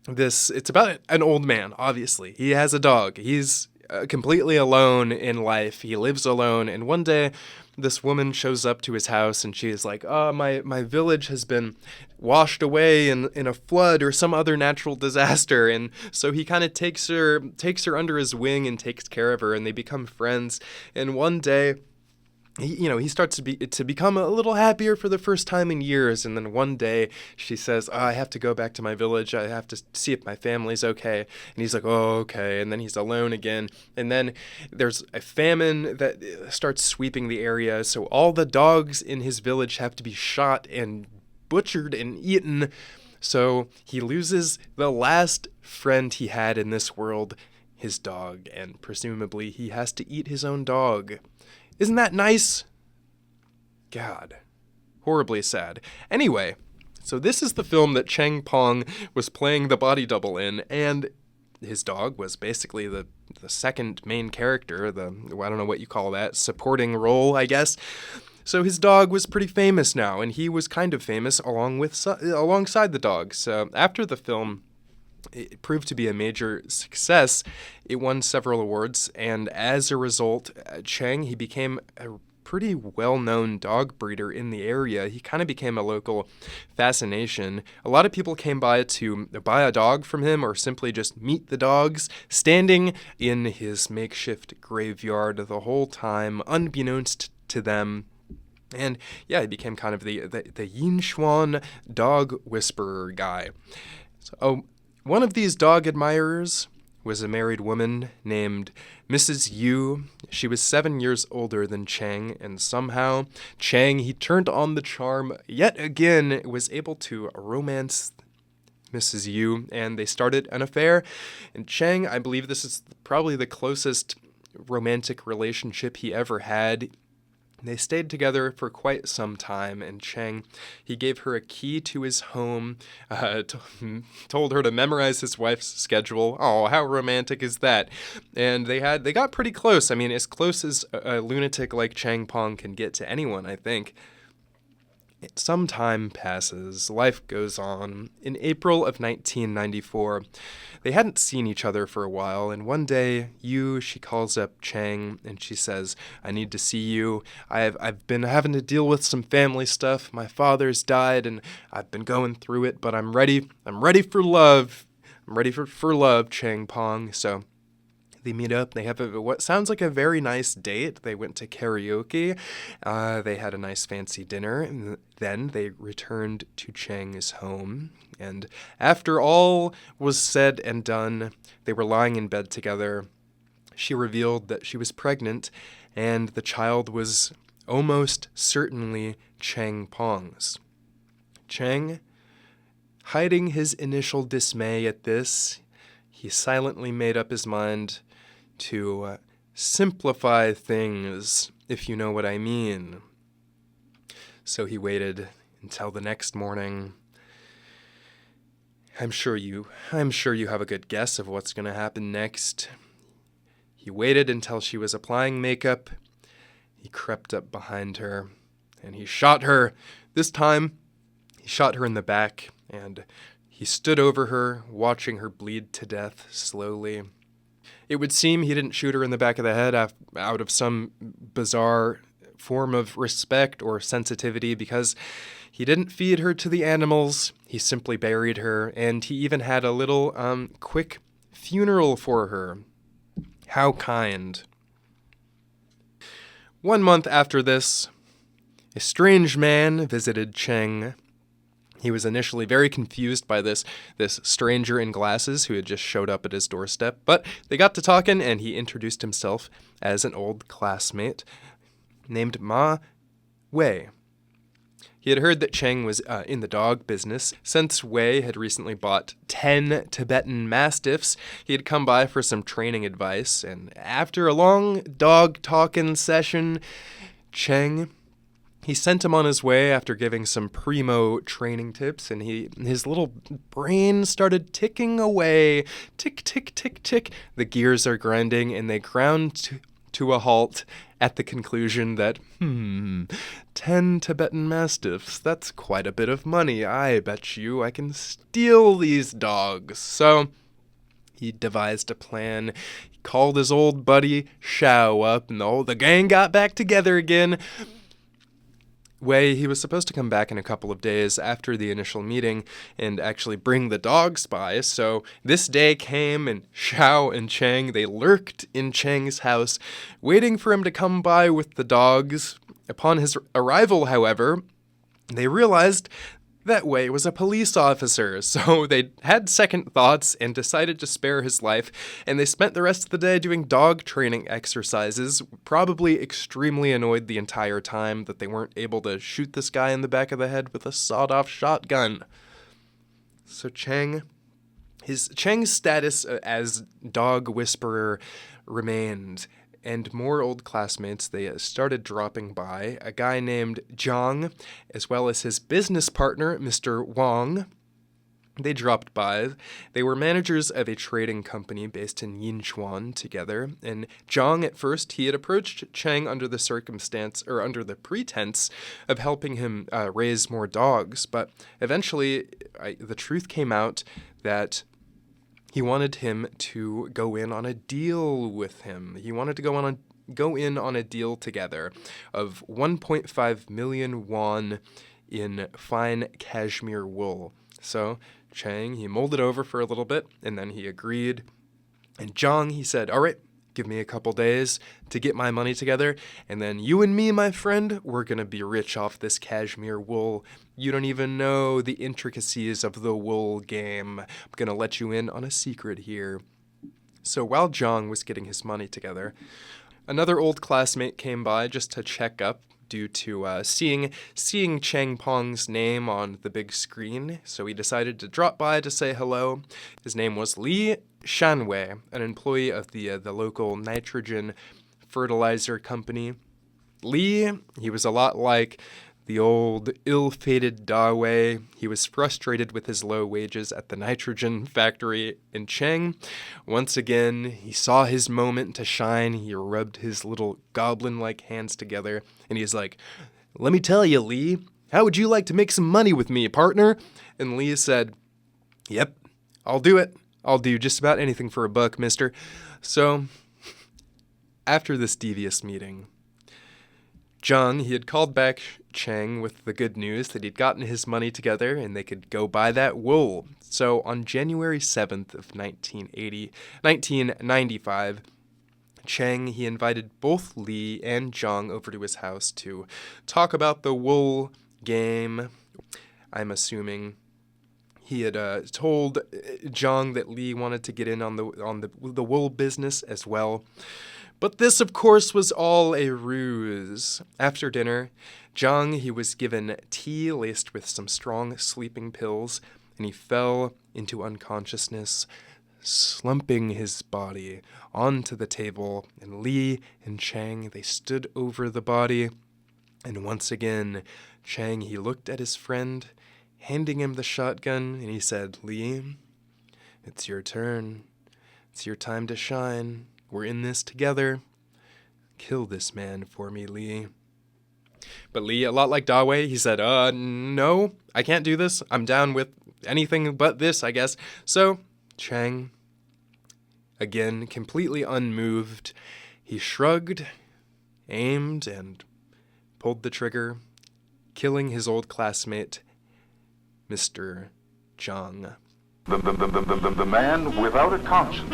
it's about an old man, obviously. He has a dog. He's completely alone in life. He lives alone, and one day this woman shows up to his house, and she is like, my village has been washed away in a flood or some other natural disaster. And so he kind of takes her under his wing and takes care of her, and they become friends. And one day, he starts to become a little happier for the first time in years. And then one day she says, I have to go back to my village. I have to see if my family's okay. And he's like, oh, okay. And then he's alone again. And then there's a famine that starts sweeping the area. So all the dogs in his village have to be shot and butchered and eaten. So he loses the last friend he had in this world, his dog. And presumably he has to eat his own dog. Isn't that nice? God, horribly sad. Anyway, so this is the film that Cheng Peng was playing the body double in, and his dog was basically the second main character, I don't know what you call that, supporting role, I guess. So his dog was pretty famous now, and he was kind of famous alongside the dog. So after the film, it proved to be a major success. It won several awards, and as a result, Cheng, he became a pretty well-known dog breeder in the area. He kind of became a local fascination. A lot of people came by to buy a dog from him or simply just meet the dogs, standing in his makeshift graveyard the whole time, unbeknownst to them. And yeah, he became kind of the Yinchuan dog whisperer guy. So, one of these dog admirers was a married woman named Mrs. Yu. She was 7 years older than Cheng, and somehow Cheng, he turned on the charm yet again, was able to romance Mrs. Yu, and they started an affair. And Cheng, I believe this is probably the closest romantic relationship he ever had. They stayed together for quite some time, and Cheng, he gave her a key to his home, told her to memorize his wife's schedule. Oh, how romantic is that? And they got pretty close. I mean, as close as a lunatic like Cheng Peng can get to anyone, I think. Some time passes, life goes on. In April of 1994, they hadn't seen each other for a while, and one day, she calls up Cheng, and she says, I need to see you. I've been having to deal with some family stuff. My father's died, and I've been going through it, but I'm ready for love. I'm ready for love, Cheng Peng. So they meet up. They have what sounds like a very nice date. They went to karaoke. They had a nice fancy dinner. And then they returned to Cheng's home. And after all was said and done, they were lying in bed together. She revealed that she was pregnant, and the child was almost certainly Cheng Peng's. Cheng, hiding his initial dismay at this, he silently made up his mind to simplify things, if you know what I mean. So he waited until the next morning, I'm sure you have a good guess of what's going to happen next. He waited until she was applying makeup. He crept up behind her, and he shot her. This time, he shot her in the back, and he stood over her, watching her bleed to death slowly. It would seem he didn't shoot her in the back of the head out of some bizarre form of respect or sensitivity, because he didn't feed her to the animals. He simply buried her, and he even had a little quick funeral for her. How kind. 1 month after this, a strange man visited Cheng. He was initially very confused by this stranger in glasses who had just showed up at his doorstep, but they got to talking, and he introduced himself as an old classmate named Ma Wei. He had heard that Cheng was in the dog business. Since Wei had recently bought 10 Tibetan Mastiffs, he had come by for some training advice, and after a long dog-talking session, Cheng, he sent him on his way after giving some primo training tips, and his little brain started ticking away. Tick, tick, tick, tick. The gears are grinding, and they ground to a halt at the conclusion that, 10 Tibetan Mastiffs, that's quite a bit of money. I bet you I can steal these dogs. So he devised a plan. He called his old buddy Shao up, and the gang got back together again. Wei, he was supposed to come back in a couple of days after the initial meeting and actually bring the dogs by. So this day came, and Shao and Cheng, they lurked in Cheng's house, waiting for him to come by with the dogs. Upon his arrival, however, they realized that Wei was a police officer, so they had second thoughts and decided to spare his life, and they spent the rest of the day doing dog training exercises, probably extremely annoyed the entire time that they weren't able to shoot this guy in the back of the head with a sawed-off shotgun. So Cheng's status as dog whisperer remained, and more old classmates, they started dropping by. A guy named Zhang, as well as his business partner, Mr. Wang. They dropped by. They were managers of a trading company based in Yinchuan together, and Zhang, at first, he had approached Cheng under the pretense of helping him raise more dogs, but eventually the truth came out that he wanted him to go in on a deal with him. He wanted to go in on a deal together of 1.5 million won in fine cashmere wool. So Cheng, he mulled it over for a little bit, and then he agreed. And Zhang, he said, all right, give me a couple days to get my money together, and then you and me, my friend, we're going to be rich off this cashmere wool. You don't even know the intricacies of the wool game. I'm going to let you in on a secret here. So while Zhang was getting his money together, another old classmate came by just to check up due to seeing Cheng Peng's name on the big screen. So he decided to drop by to say hello. His name was Li Shanwei, an employee of the local nitrogen fertilizer company. Li, he was a lot like the old ill-fated Da Wei. He was frustrated with his low wages at the nitrogen factory in Cheng. Once again, he saw his moment to shine. He rubbed his little goblin-like hands together, and he's like, let me tell you, Li, how would you like to make some money with me, partner? And Li said, yep, I'll do it. I'll do just about anything for a buck, mister. So, after this devious meeting, Zhang, he had called back Cheng with the good news that he'd gotten his money together and they could go buy that wool. So on January 7th of 1995, Cheng, he invited both Li and Zhang over to his house to talk about the wool game. I'm assuming he had told Zhang that Li wanted to get in on the wool business as well. But this, of course, was all a ruse. After dinner, Zhang, he was given tea laced with some strong sleeping pills, and he fell into unconsciousness, slumping his body onto the table. And Li and Cheng, they stood over the body. And once again, Cheng, he looked at his friend, handing him the shotgun, and he said, "Lee, it's your turn. It's your time to shine. We're in this together. Kill this man for me, Lee." But Lee, a lot like Dawei, he said, no, I can't do this. I'm down with anything but this, I guess. So Cheng, again, completely unmoved, he shrugged, aimed, and pulled the trigger, killing his old classmate, Mr. Zhang. The man without a conscience.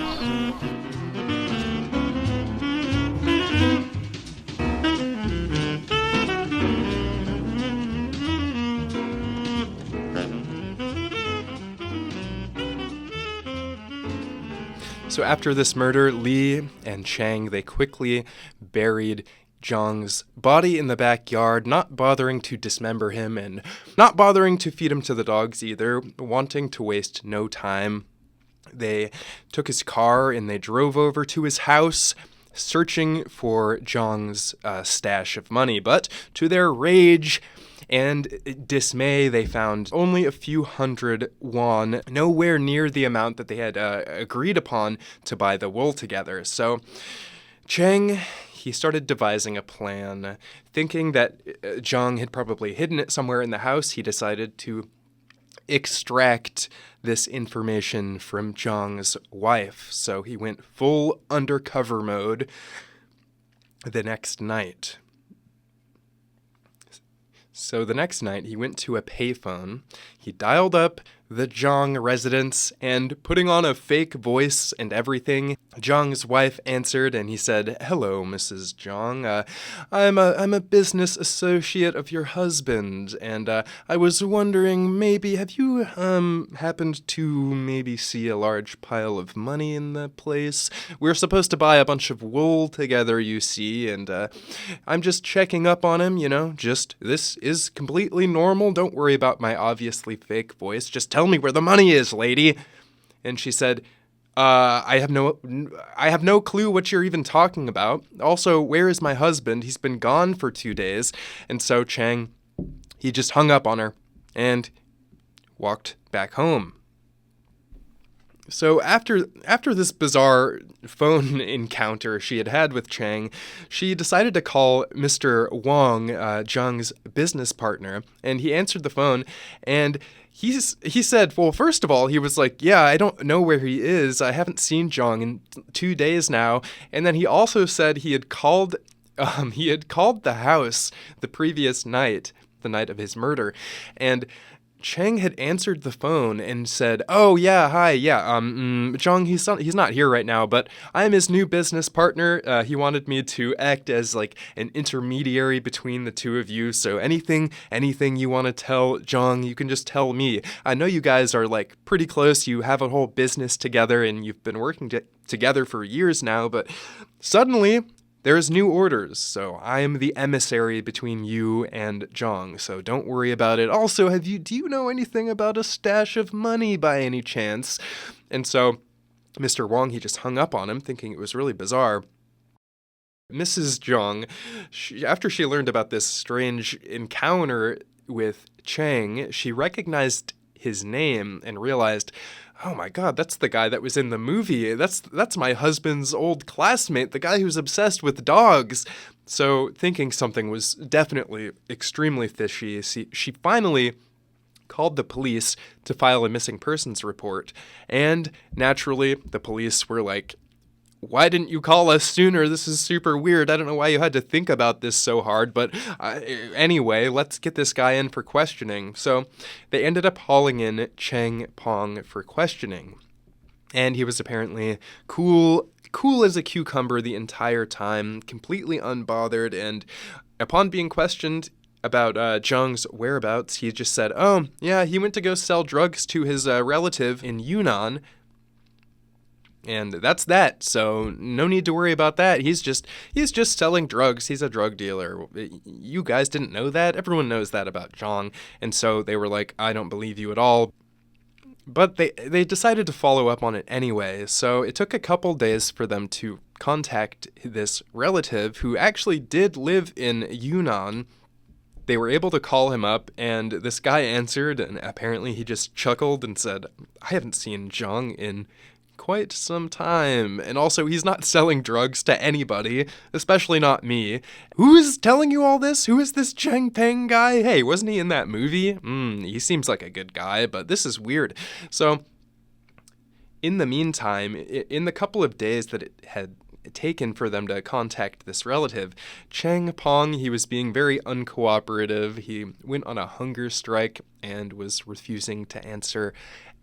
So after this murder, Li and Cheng, they quickly buried Zhang's body in the backyard, not bothering to dismember him and not bothering to feed him to the dogs either, wanting to waste no time. They took his car and they drove over to his house, searching for Zhang's stash of money. But to their rage and dismay, they found only a few hundred won, nowhere near the amount that they had agreed upon to buy the wool together. So Cheng, he started devising a plan. Thinking that Zhang had probably hidden it somewhere in the house, he decided to extract this information from Zhang's wife. So he went full undercover mode the next night. So the next night, he went to a payphone. He dialed up the Zhang residence, and putting on a fake voice and everything, Zhang's wife answered, and he said, "Hello, Mrs. Zhang. I'm a business associate of your husband, and I was wondering, maybe have you happened to maybe see a large pile of money in the place? We're supposed to buy a bunch of wool together, you see, and I'm just checking up on him. Just this is completely normal. Don't worry about my obviously fake voice. Just tell me where the money is, lady." And she said, I have no clue what you're even talking about. Also, where is my husband? He's been gone for 2 days." And so Cheng, he just hung up on her and walked back home. So after this bizarre phone encounter she had with Cheng, she decided to call Mr. Wang, Zhang's business partner, and he answered the phone, and he said, well, first of all, he was like, yeah, I don't know where he is. I haven't seen Zhang in 2 days now. And then he also said he had called the house the previous night, the night of his murder, and Cheng had answered the phone and said, "Oh, yeah, hi, yeah, Zhang, he's not here right now, but I'm his new business partner. He wanted me to act as like an intermediary between the two of you, so anything you want to tell Zhang, you can just tell me. I know you guys are like pretty close, you have a whole business together, and you've been working together for years now, but suddenly there's new orders, so I'm the emissary between you and Zhang, so don't worry about it. Also, do you know anything about a stash of money by any chance?" And so Mr. Wang, he just hung up on him, thinking it was really bizarre. Mrs. Zhang, after she learned about this strange encounter with Cheng, she recognized his name and realized, oh my God, that's the guy that was in the movie. That's my husband's old classmate, the guy who's obsessed with dogs. So thinking something was definitely extremely fishy, she finally called the police to file a missing persons report. And naturally, the police were like, "Why didn't you call us sooner? This is super weird. I don't know why you had to think about this so hard, but anyway, let's get this guy in for questioning." So they ended up hauling in Cheng Peng for questioning. And he was apparently cool as a cucumber the entire time, completely unbothered. And upon being questioned about Zhang's whereabouts, he just said, "Oh, yeah, he went to go sell drugs to his relative in Yunnan. And that's that, so no need to worry about that. He's just selling drugs. He's a drug dealer. You guys didn't know that? Everyone knows that about Zhang." And so they were like, "I don't believe you at all." But they decided to follow up on it anyway. So it took a couple days for them to contact this relative who actually did live in Yunnan. They were able to call him up, and this guy answered, and apparently he just chuckled and said, "I haven't seen Zhang in quite some time. And also, he's not selling drugs to anybody, especially not me. Who is telling you all this? Who is this Cheng Peng guy? Hey, wasn't he in that movie? He seems like a good guy, but this is weird." So, in the meantime, in the couple of days that it had taken for them to contact this relative, Cheng Peng, he was being very uncooperative. He went on a hunger strike and was refusing to answer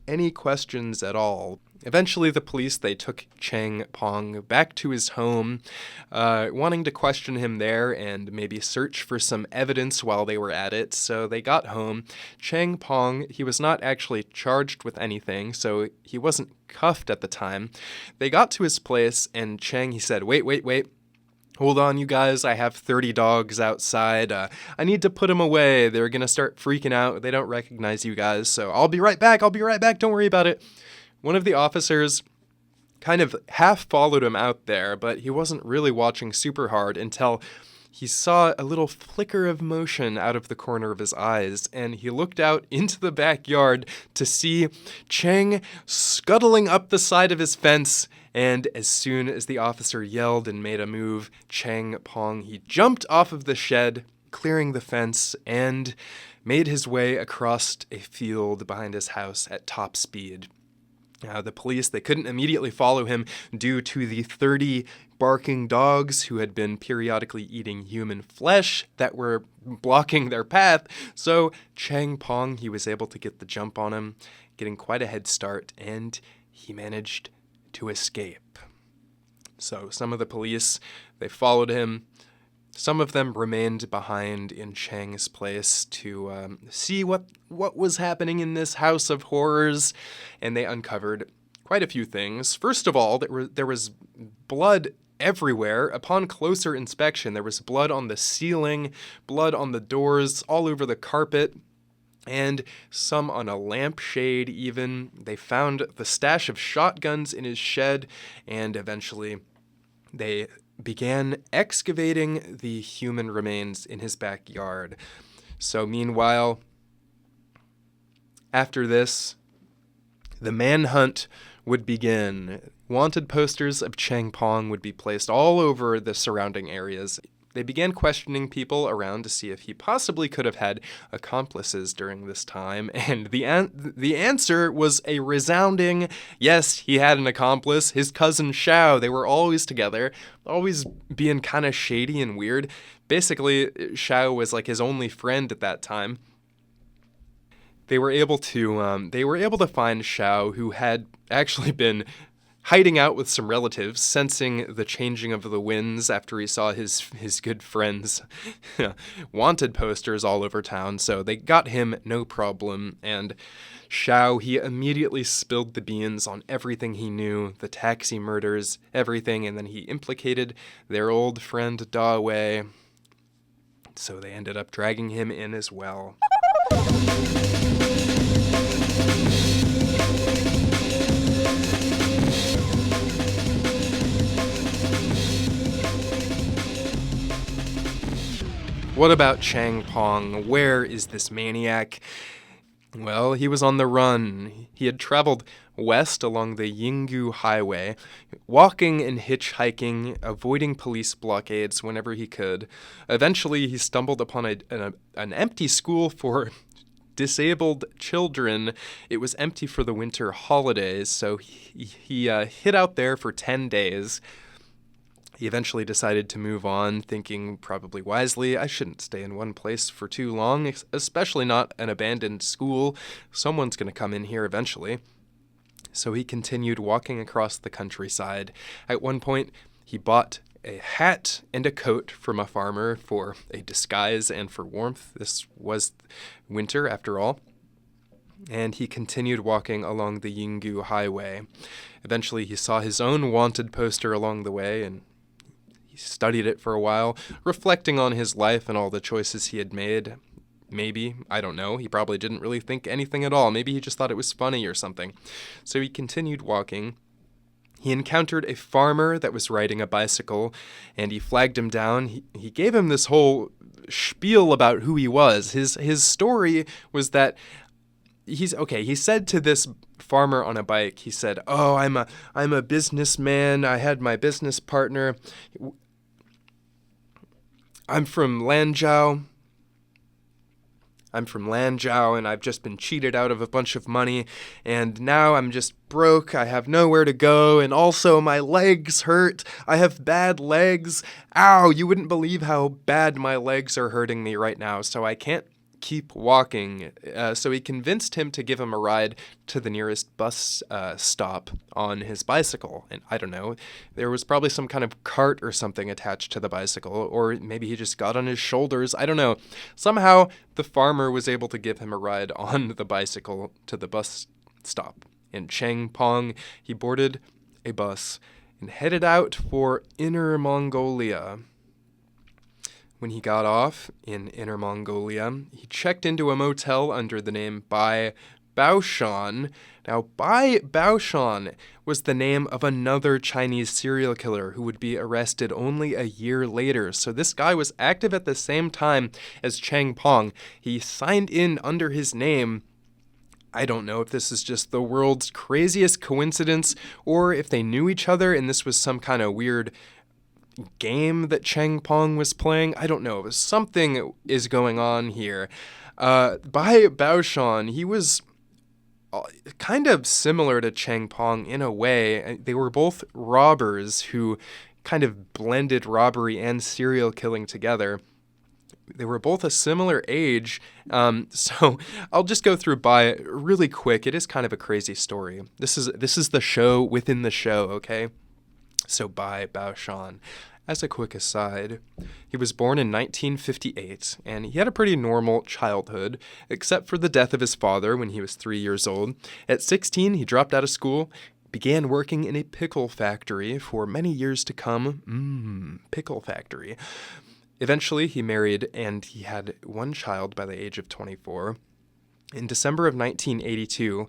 any questions at all. Eventually, the police, they took Cheng Peng back to his home, wanting to question him there and maybe search for some evidence while they were at it. So they got home. Cheng Peng, he was not actually charged with anything, so he wasn't cuffed at the time. They got to his place, and Cheng, he said, wait. Hold on, you guys, I have 30 dogs outside. I need to put them away. They're going to start freaking out. They don't recognize you guys, so I'll be right back. Don't worry about it. One of the officers kind of half followed him out there, but he wasn't really watching super hard until he saw a little flicker of motion out of the corner of his eyes, and he looked out into the backyard to see Cheng scuttling up the side of his fence. And as soon as the officer yelled and made a move, Cheng Peng, he jumped off of the shed, clearing the fence, and made his way across a field behind his house at top speed. The police, they couldn't immediately follow him due to the 30 barking dogs who had been periodically eating human flesh that were blocking their path. So Cheng Peng, he was able to get the jump on him, getting quite a head start, and he managed to escape. So some of the police, they followed him. Some of them remained behind in Cheng's place to see what was happening in this house of horrors, and they uncovered quite a few things. First of all, there was blood everywhere. Upon closer inspection, there was blood on the ceiling, blood on the doors, all over the carpet, and some on a lampshade even. They found the stash of shotguns in his shed, and eventually they began excavating the human remains in his backyard. So meanwhile, after this, the manhunt would begin. Wanted posters of Cheng Peng would be placed all over the surrounding areas. They began questioning people around to see if he possibly could have had accomplices during this time, and the answer was a resounding yes, he had an accomplice, his cousin Xiao. They were always together, always being kind of shady and weird. Basically, Xiao was like his only friend at that time. They were able to find Xiao, who had actually been hiding out with some relatives, sensing the changing of the winds after he saw his good friends' wanted posters all over town. So they got him no problem. And Xiao, he immediately spilled the beans on everything he knew, the taxi murders, everything, and then he implicated their old friend Da Wei. So they ended up dragging him in as well. What about Cheng Peng? Where is this maniac? Well, he was on the run. He had traveled west along the Yinggu Highway, walking and hitchhiking, avoiding police blockades whenever he could. Eventually, he stumbled upon an empty school for disabled children. It was empty for the winter holidays, so he hid out there for 10 days. He eventually decided to move on, thinking probably wisely, I shouldn't stay in one place for too long, especially not an abandoned school. Someone's going to come in here eventually. So he continued walking across the countryside. At one point, he bought a hat and a coat from a farmer for a disguise and for warmth. This was winter, after all. And he continued walking along the Yinggu Highway. Eventually, he saw his own wanted poster along the way, and he studied it for a while, reflecting on his life and all the choices he had made. Maybe, I don't know, he probably didn't really think anything at all. Maybe he just thought it was funny or something. So he continued walking. He encountered a farmer that was riding a bicycle, and he flagged him down. He gave him this whole spiel about who he was. His story was that he said to this farmer on a bike, he said, "Oh, I'm a businessman. I had my business partner. I'm from Lanzhou. And I've just been cheated out of a bunch of money, and now I'm just broke. I have nowhere to go, and also my legs hurt. I have bad legs. Ow, you wouldn't believe how bad my legs are hurting me right now, so I can't keep walking." So he convinced him to give him a ride to the nearest bus stop on his bicycle. And I don't know, there was probably some kind of cart or something attached to the bicycle, or maybe he just got on his shoulders. I don't know. Somehow the farmer was able to give him a ride on the bicycle to the bus stop. In Cheng Peng, he boarded a bus and headed out for Inner Mongolia. When he got off in Inner Mongolia, he checked into a motel under the name Bai Baoshan. Now, Bai Baoshan was the name of another Chinese serial killer who would be arrested only a year later. So this guy was active at the same time as Cheng Peng. He signed in under his name. I don't know if this is just the world's craziest coincidence or if they knew each other and this was some kind of weird game that Cheng Peng was playing. I don't know. Something is going on here. Bai Baoshan, he was kind of similar to Cheng Peng in a way. They were both robbers who kind of blended robbery and serial killing together. They were both a similar age, so I'll just go through Bai really quick. It is kind of a crazy story. This is the show within the show, okay? So Bai Baoshan. As a quick aside, he was born in 1958, and he had a pretty normal childhood, except for the death of his father when he was 3 years old. At 16, he dropped out of school, began working in a pickle factory for many years to come. Pickle factory. Eventually, he married, and he had one child by the age of 24. In December of 1982,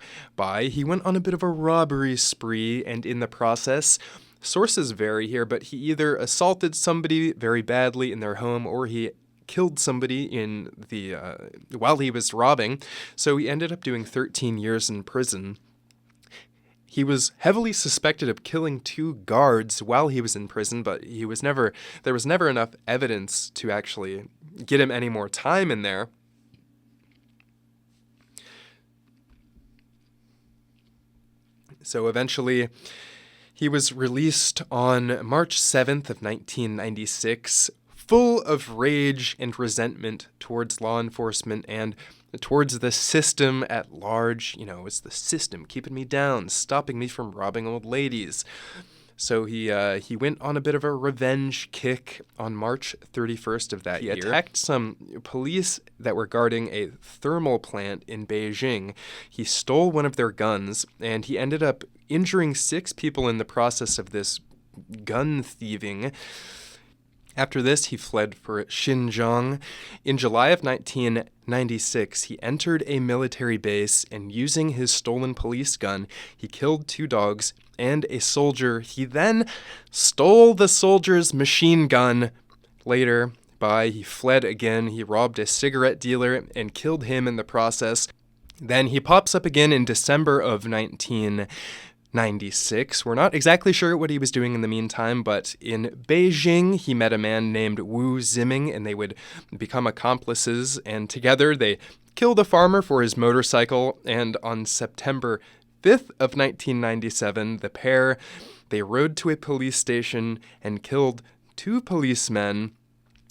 he went on a bit of a robbery spree, and in the process, sources vary here, but he either assaulted somebody very badly in their home or he killed somebody in the while he was robbing. So he ended up doing 13 years in prison. He was heavily suspected of killing 2 guards while he was in prison, but there was never enough evidence to actually get him any more time in there. So eventually, he was released on March 7th of 1996, full of rage and resentment towards law enforcement and towards the system at large. You know, it's the system keeping me down, stopping me from robbing old ladies. So he went on a bit of a revenge kick on March 31st of that year. He attacked some police that were guarding a thermal plant in Beijing. He stole one of their guns, and he ended up injuring 6 people in the process of this gun thieving. After this, he fled for Xinjiang. In July of 1996, he entered a military base, and using his stolen police gun, he killed 2 dogs and a soldier. He then stole the soldier's machine gun. Later, he fled again. He robbed a cigarette dealer and killed him in the process. Then he pops up again in December of 1996. We're not exactly sure what he was doing in the meantime, but in Beijing, he met a man named Wu Ziming, and they would become accomplices, and together they killed a farmer for his motorcycle, and on September 5th of 1997, the pair, they rode to a police station and killed 2 policemen,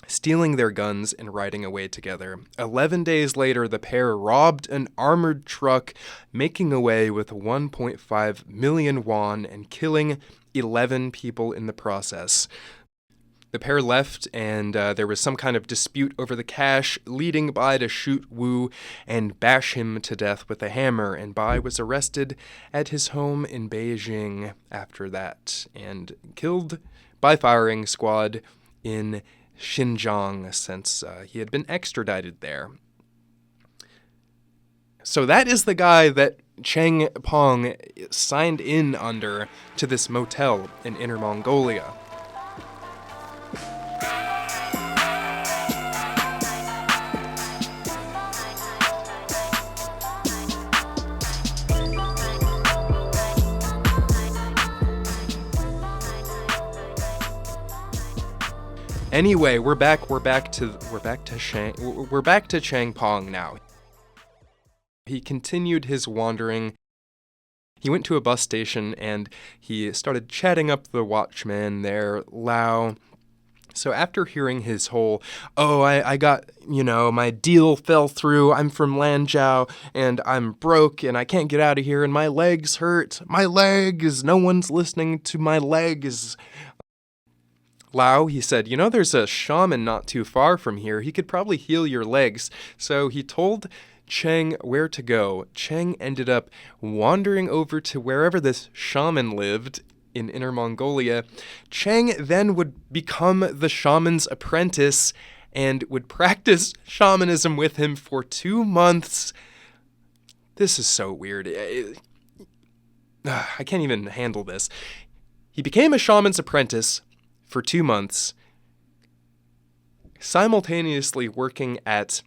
stealing their guns and riding away together. 11 days later, the pair robbed an armored truck, making away with 1.5 million won and killing 11 people in the process. The pair left, and there was some kind of dispute over the cash, leading Bai to shoot Wu and bash him to death with a hammer, and Bai was arrested at his home in Beijing after that, and killed by firing squad in Xinjiang since he had been extradited there. So that is the guy that Cheng Peng signed in under to this motel in Inner Mongolia. Anyway, we're back to Cheng Peng now. He continued his wandering. He went to a bus station and he started chatting up the watchman there, Lao. So after hearing his whole, I got, my deal fell through, I'm from Lanzhou, and I'm broke, and I can't get out of here, and my legs hurt. My legs! No one's listening to my legs. Lao, he said, there's a shaman not too far from here. He could probably heal your legs. So he told Cheng where to go. Cheng ended up wandering over to wherever this shaman lived in Inner Mongolia. Cheng then would become the shaman's apprentice and would practice shamanism with him for 2 months. This is so weird. I can't even handle this. He became a shaman's apprentice for 2 months, simultaneously working at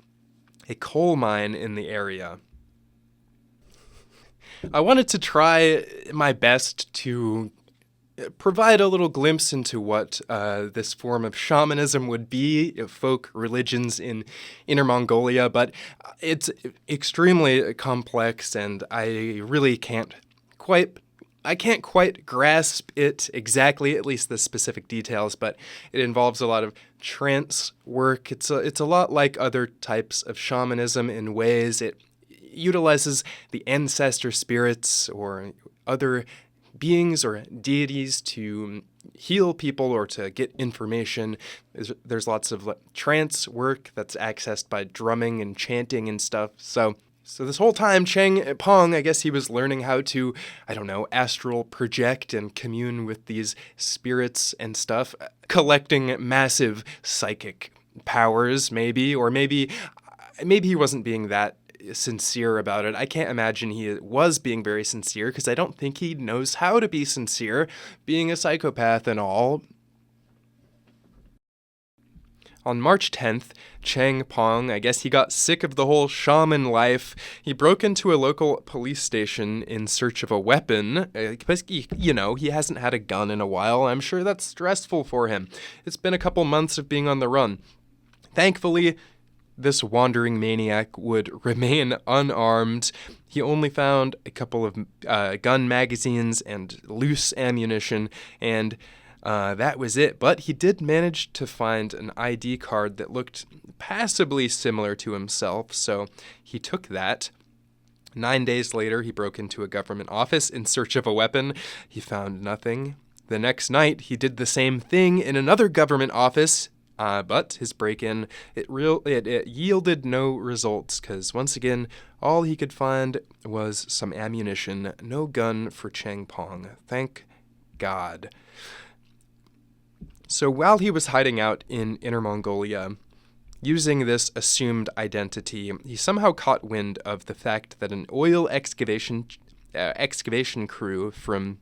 a coal mine in the area. I wanted to try my best to provide a little glimpse into what this form of shamanism would be, folk religions in Inner Mongolia, but it's extremely complex, and I really can't quite grasp it exactly, at least the specific details, but it involves a lot of trance work. It's a lot like other types of shamanism in ways. It utilizes the ancestor spirits or other beings or deities to heal people or to get information. There's lots of trance work that's accessed by drumming and chanting and stuff. So this whole time, Cheng Peng, I guess he was learning how to, astral project and commune with these spirits and stuff, collecting massive psychic powers, maybe, or maybe he wasn't being that sincere about it. I can't imagine he was being very sincere, because I don't think he knows how to be sincere, being a psychopath and all. On March 10th, Cheng Peng, I guess he got sick of the whole shaman life. He broke into a local police station in search of a weapon, because, he hasn't had a gun in a while. I'm sure that's stressful for him. It's been a couple months of being on the run. Thankfully, this wandering maniac would remain unarmed. He only found a couple of gun magazines and loose ammunition, and that was it. But he did manage to find an ID card that looked passably similar to himself, so he took that. 9 days later, he broke into a government office in search of a weapon. He found nothing. The next night, he did the same thing in another government office, but his break-in, it yielded no results, because once again, all he could find was some ammunition. No gun for Cheng Peng. Thank God. So while he was hiding out in Inner Mongolia, using this assumed identity, he somehow caught wind of the fact that an oil excavation crew from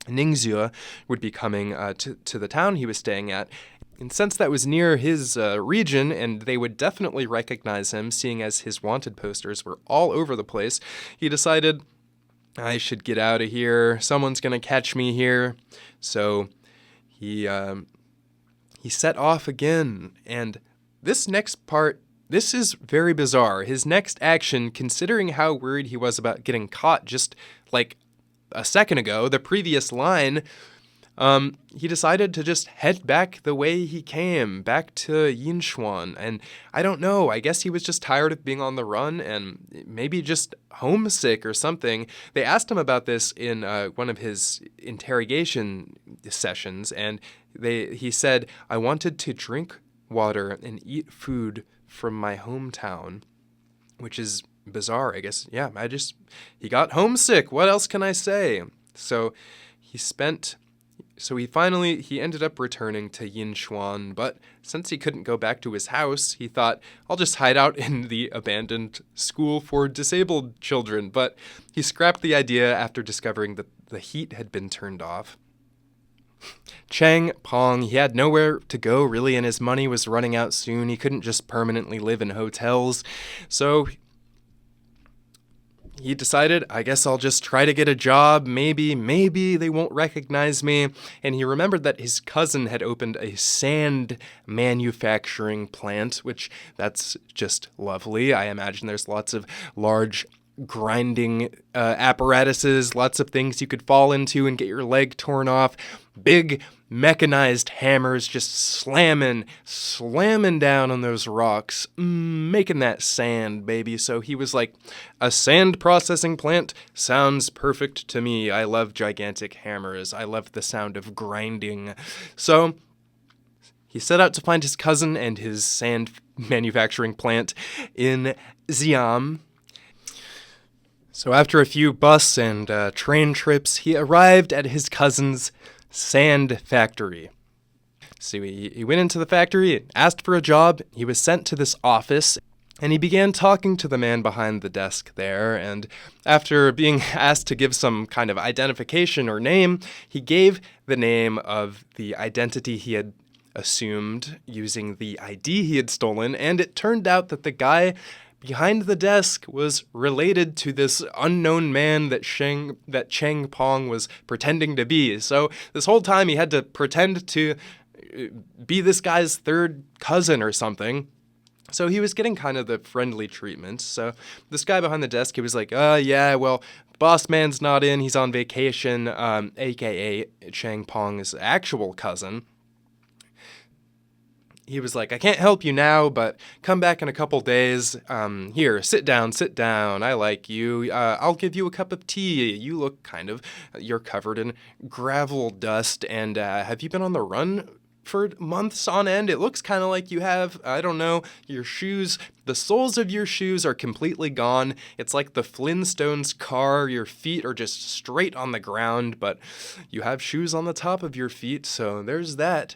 Ningxia would be coming to the town he was staying at. And since that was near his region, and they would definitely recognize him, seeing as his wanted posters were all over the place, he decided, I should get out of here. Someone's going to catch me here. So he set off again. And this next part, this is very bizarre. His next action, considering how worried he was about getting caught just like a second ago, the previous line, he decided to just head back the way he came, back to Yinchuan. And I don't know, I guess he was just tired of being on the run and maybe just homesick or something. They asked him about this in one of his interrogation sessions, and he said, I wanted to drink water and eat food from my hometown, which is bizarre, I guess. Yeah, he got homesick. What else can I say? So he ended up returning to Yinchuan, but since he couldn't go back to his house, he thought, I'll just hide out in the abandoned school for disabled children. But he scrapped the idea after discovering that the heat had been turned off. Cheng Peng, he had nowhere to go really, and his money was running out soon. He couldn't just permanently live in hotels. So he decided, I guess I'll just try to get a job. Maybe they won't recognize me. And he remembered that his cousin had opened a sand manufacturing plant, which that's just lovely. I imagine there's lots of large grinding apparatuses, lots of things you could fall into and get your leg torn off. Big mechanized hammers just slamming down on those rocks, making that sand, baby. So he was like, a sand processing plant sounds perfect to me. I love gigantic hammers. I love the sound of grinding. So he set out to find his cousin and his sand manufacturing plant in Xi'an. So after a few bus and train trips, he arrived at his cousin's sand factory. So he went into the factory, asked for a job. He was sent to this office, and he began talking to the man behind the desk there. And after being asked to give some kind of identification or name, he gave the name of the identity he had assumed using the ID he had stolen. And it turned out that the guy behind the desk was related to this unknown man that Cheng Peng was pretending to be. So this whole time he had to pretend to be this guy's third cousin or something. So he was getting kind of the friendly treatment. So this guy behind the desk, he was like, yeah, well, boss man's not in. He's on vacation, a.k.a. Cheng Peng's actual cousin. He was like, I can't help you now, but come back in a couple days. Here, sit down. I like you. I'll give you a cup of tea. You look you're covered in gravel dust. And have you been on the run for months on end? It looks kind of like you have. I don't know. Your shoes, the soles of your shoes are completely gone. It's like the Flintstones car. Your feet are just straight on the ground, but you have shoes on the top of your feet. So there's that.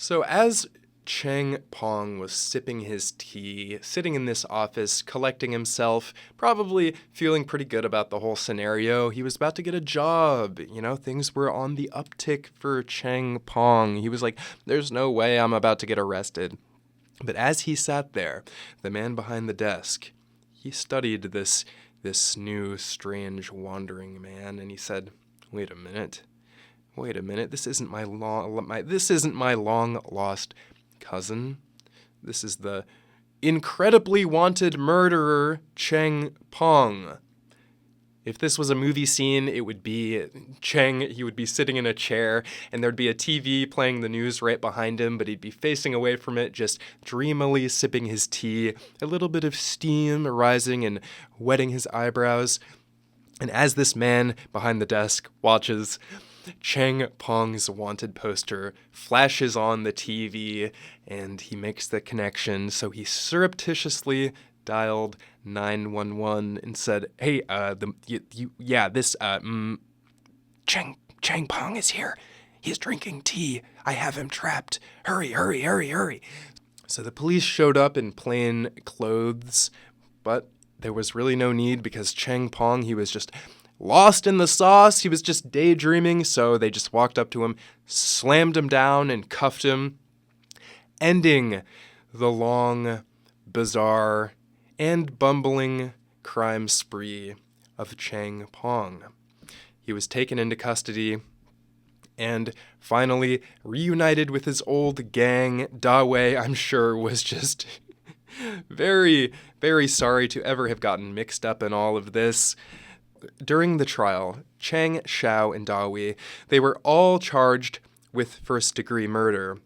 So as Cheng Peng was sipping his tea, sitting in this office, collecting himself, probably feeling pretty good about the whole scenario, he was about to get a job. You know, things were on the uptick for Cheng Peng. He was like, there's no way I'm about to get arrested. But as he sat there, the man behind the desk, he studied this new, strange, wandering man, and he said, wait a minute, this isn't my long lost cousin. This is the incredibly wanted murderer Cheng Peng. If this was a movie scene, it would be Cheng. He would be sitting in a chair, and there'd be a TV playing the news right behind him, but he'd be facing away from it, just dreamily sipping his tea, a little bit of steam arising and wetting his eyebrows. And as this man behind the desk watches, Cheng Peng's wanted poster flashes on the TV, and he makes the connection. So he surreptitiously dialed 911 and said, "Hey, Cheng Peng is here. He's drinking tea. I have him trapped. Hurry." So the police showed up in plain clothes, but there was really no need because Cheng Peng, he was just lost in the sauce. He was just daydreaming, so they just walked up to him, slammed him down, and cuffed him, ending the long, bizarre, and bumbling crime spree of Cheng Peng. He was taken into custody and finally reunited with his old gang. Dawei, I'm sure, was just very, very sorry to ever have gotten mixed up in all of this. During the trial, Cheng, Xiao, and Dawei, they were all charged with first-degree murder.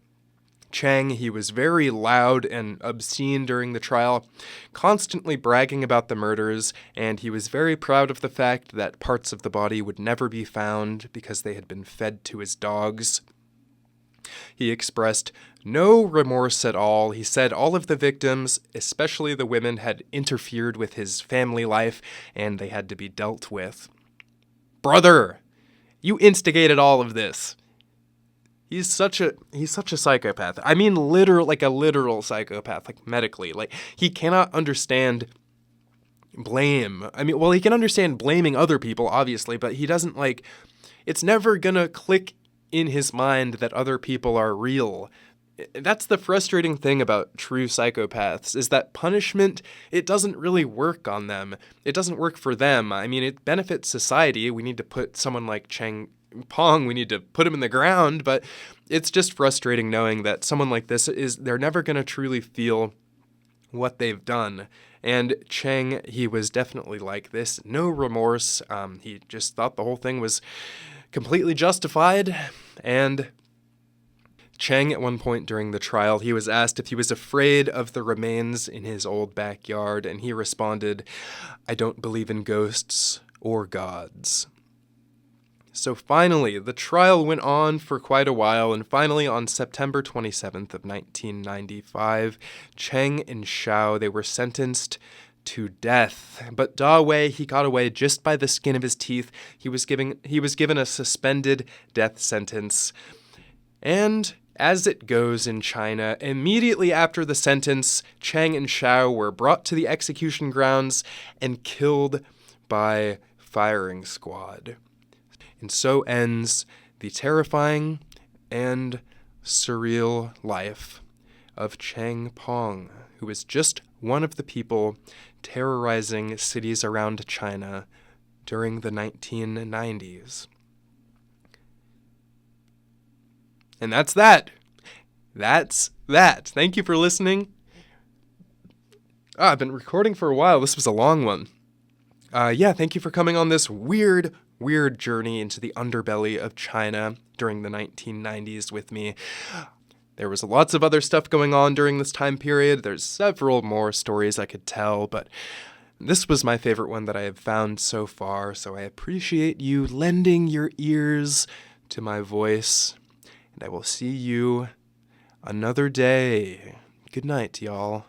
Cheng, he was very loud and obscene during the trial, constantly bragging about the murders, and he was very proud of the fact that parts of the body would never be found because they had been fed to his dogs. He expressed no remorse at all. He said all of the victims, especially the women, had interfered with his family life, and they had to be dealt with. Brother, you instigated all of this. He's such a psychopath. I mean, a literal psychopath, like medically. Like, he cannot understand blame. I mean, well, he can understand blaming other people, obviously, but he doesn't, it's never gonna click in his mind that other people are real. that's the frustrating thing about true psychopaths, is that punishment, it doesn't really work on them. It doesn't work for them. I mean, it benefits society. We need to put someone like Cheng Peng, we need to put him in the ground, but it's just frustrating knowing that someone like this they're never going to truly feel what they've done. And Cheng, he was definitely like this. No remorse. He just thought the whole thing was completely justified. And Cheng, at one point during the trial, he was asked if he was afraid of the remains in his old backyard, and he responded, "I don't believe in ghosts or gods." So finally, the trial went on for quite a while, and finally on September 27th of 1995, Cheng and Xiao, they were sentenced to death. But Da Wei, he got away just by the skin of his teeth. He was given a suspended death sentence. And as it goes in China, immediately after the sentence, Cheng and Xiao were brought to the execution grounds and killed by firing squad. And so ends the terrifying and surreal life of Cheng Peng, who was just one of the people terrorizing cities around China during the 1990s. And that's that. That's that. Thank you for listening. I've been recording for a while. This was a long one. Thank you for coming on this weird journey into the underbelly of China during the 1990s with me. There was lots of other stuff going on during this time period. There's several more stories I could tell, but this was my favorite one that I have found so far, so I appreciate you lending your ears to my voice, and I will see you another day. Good night, y'all.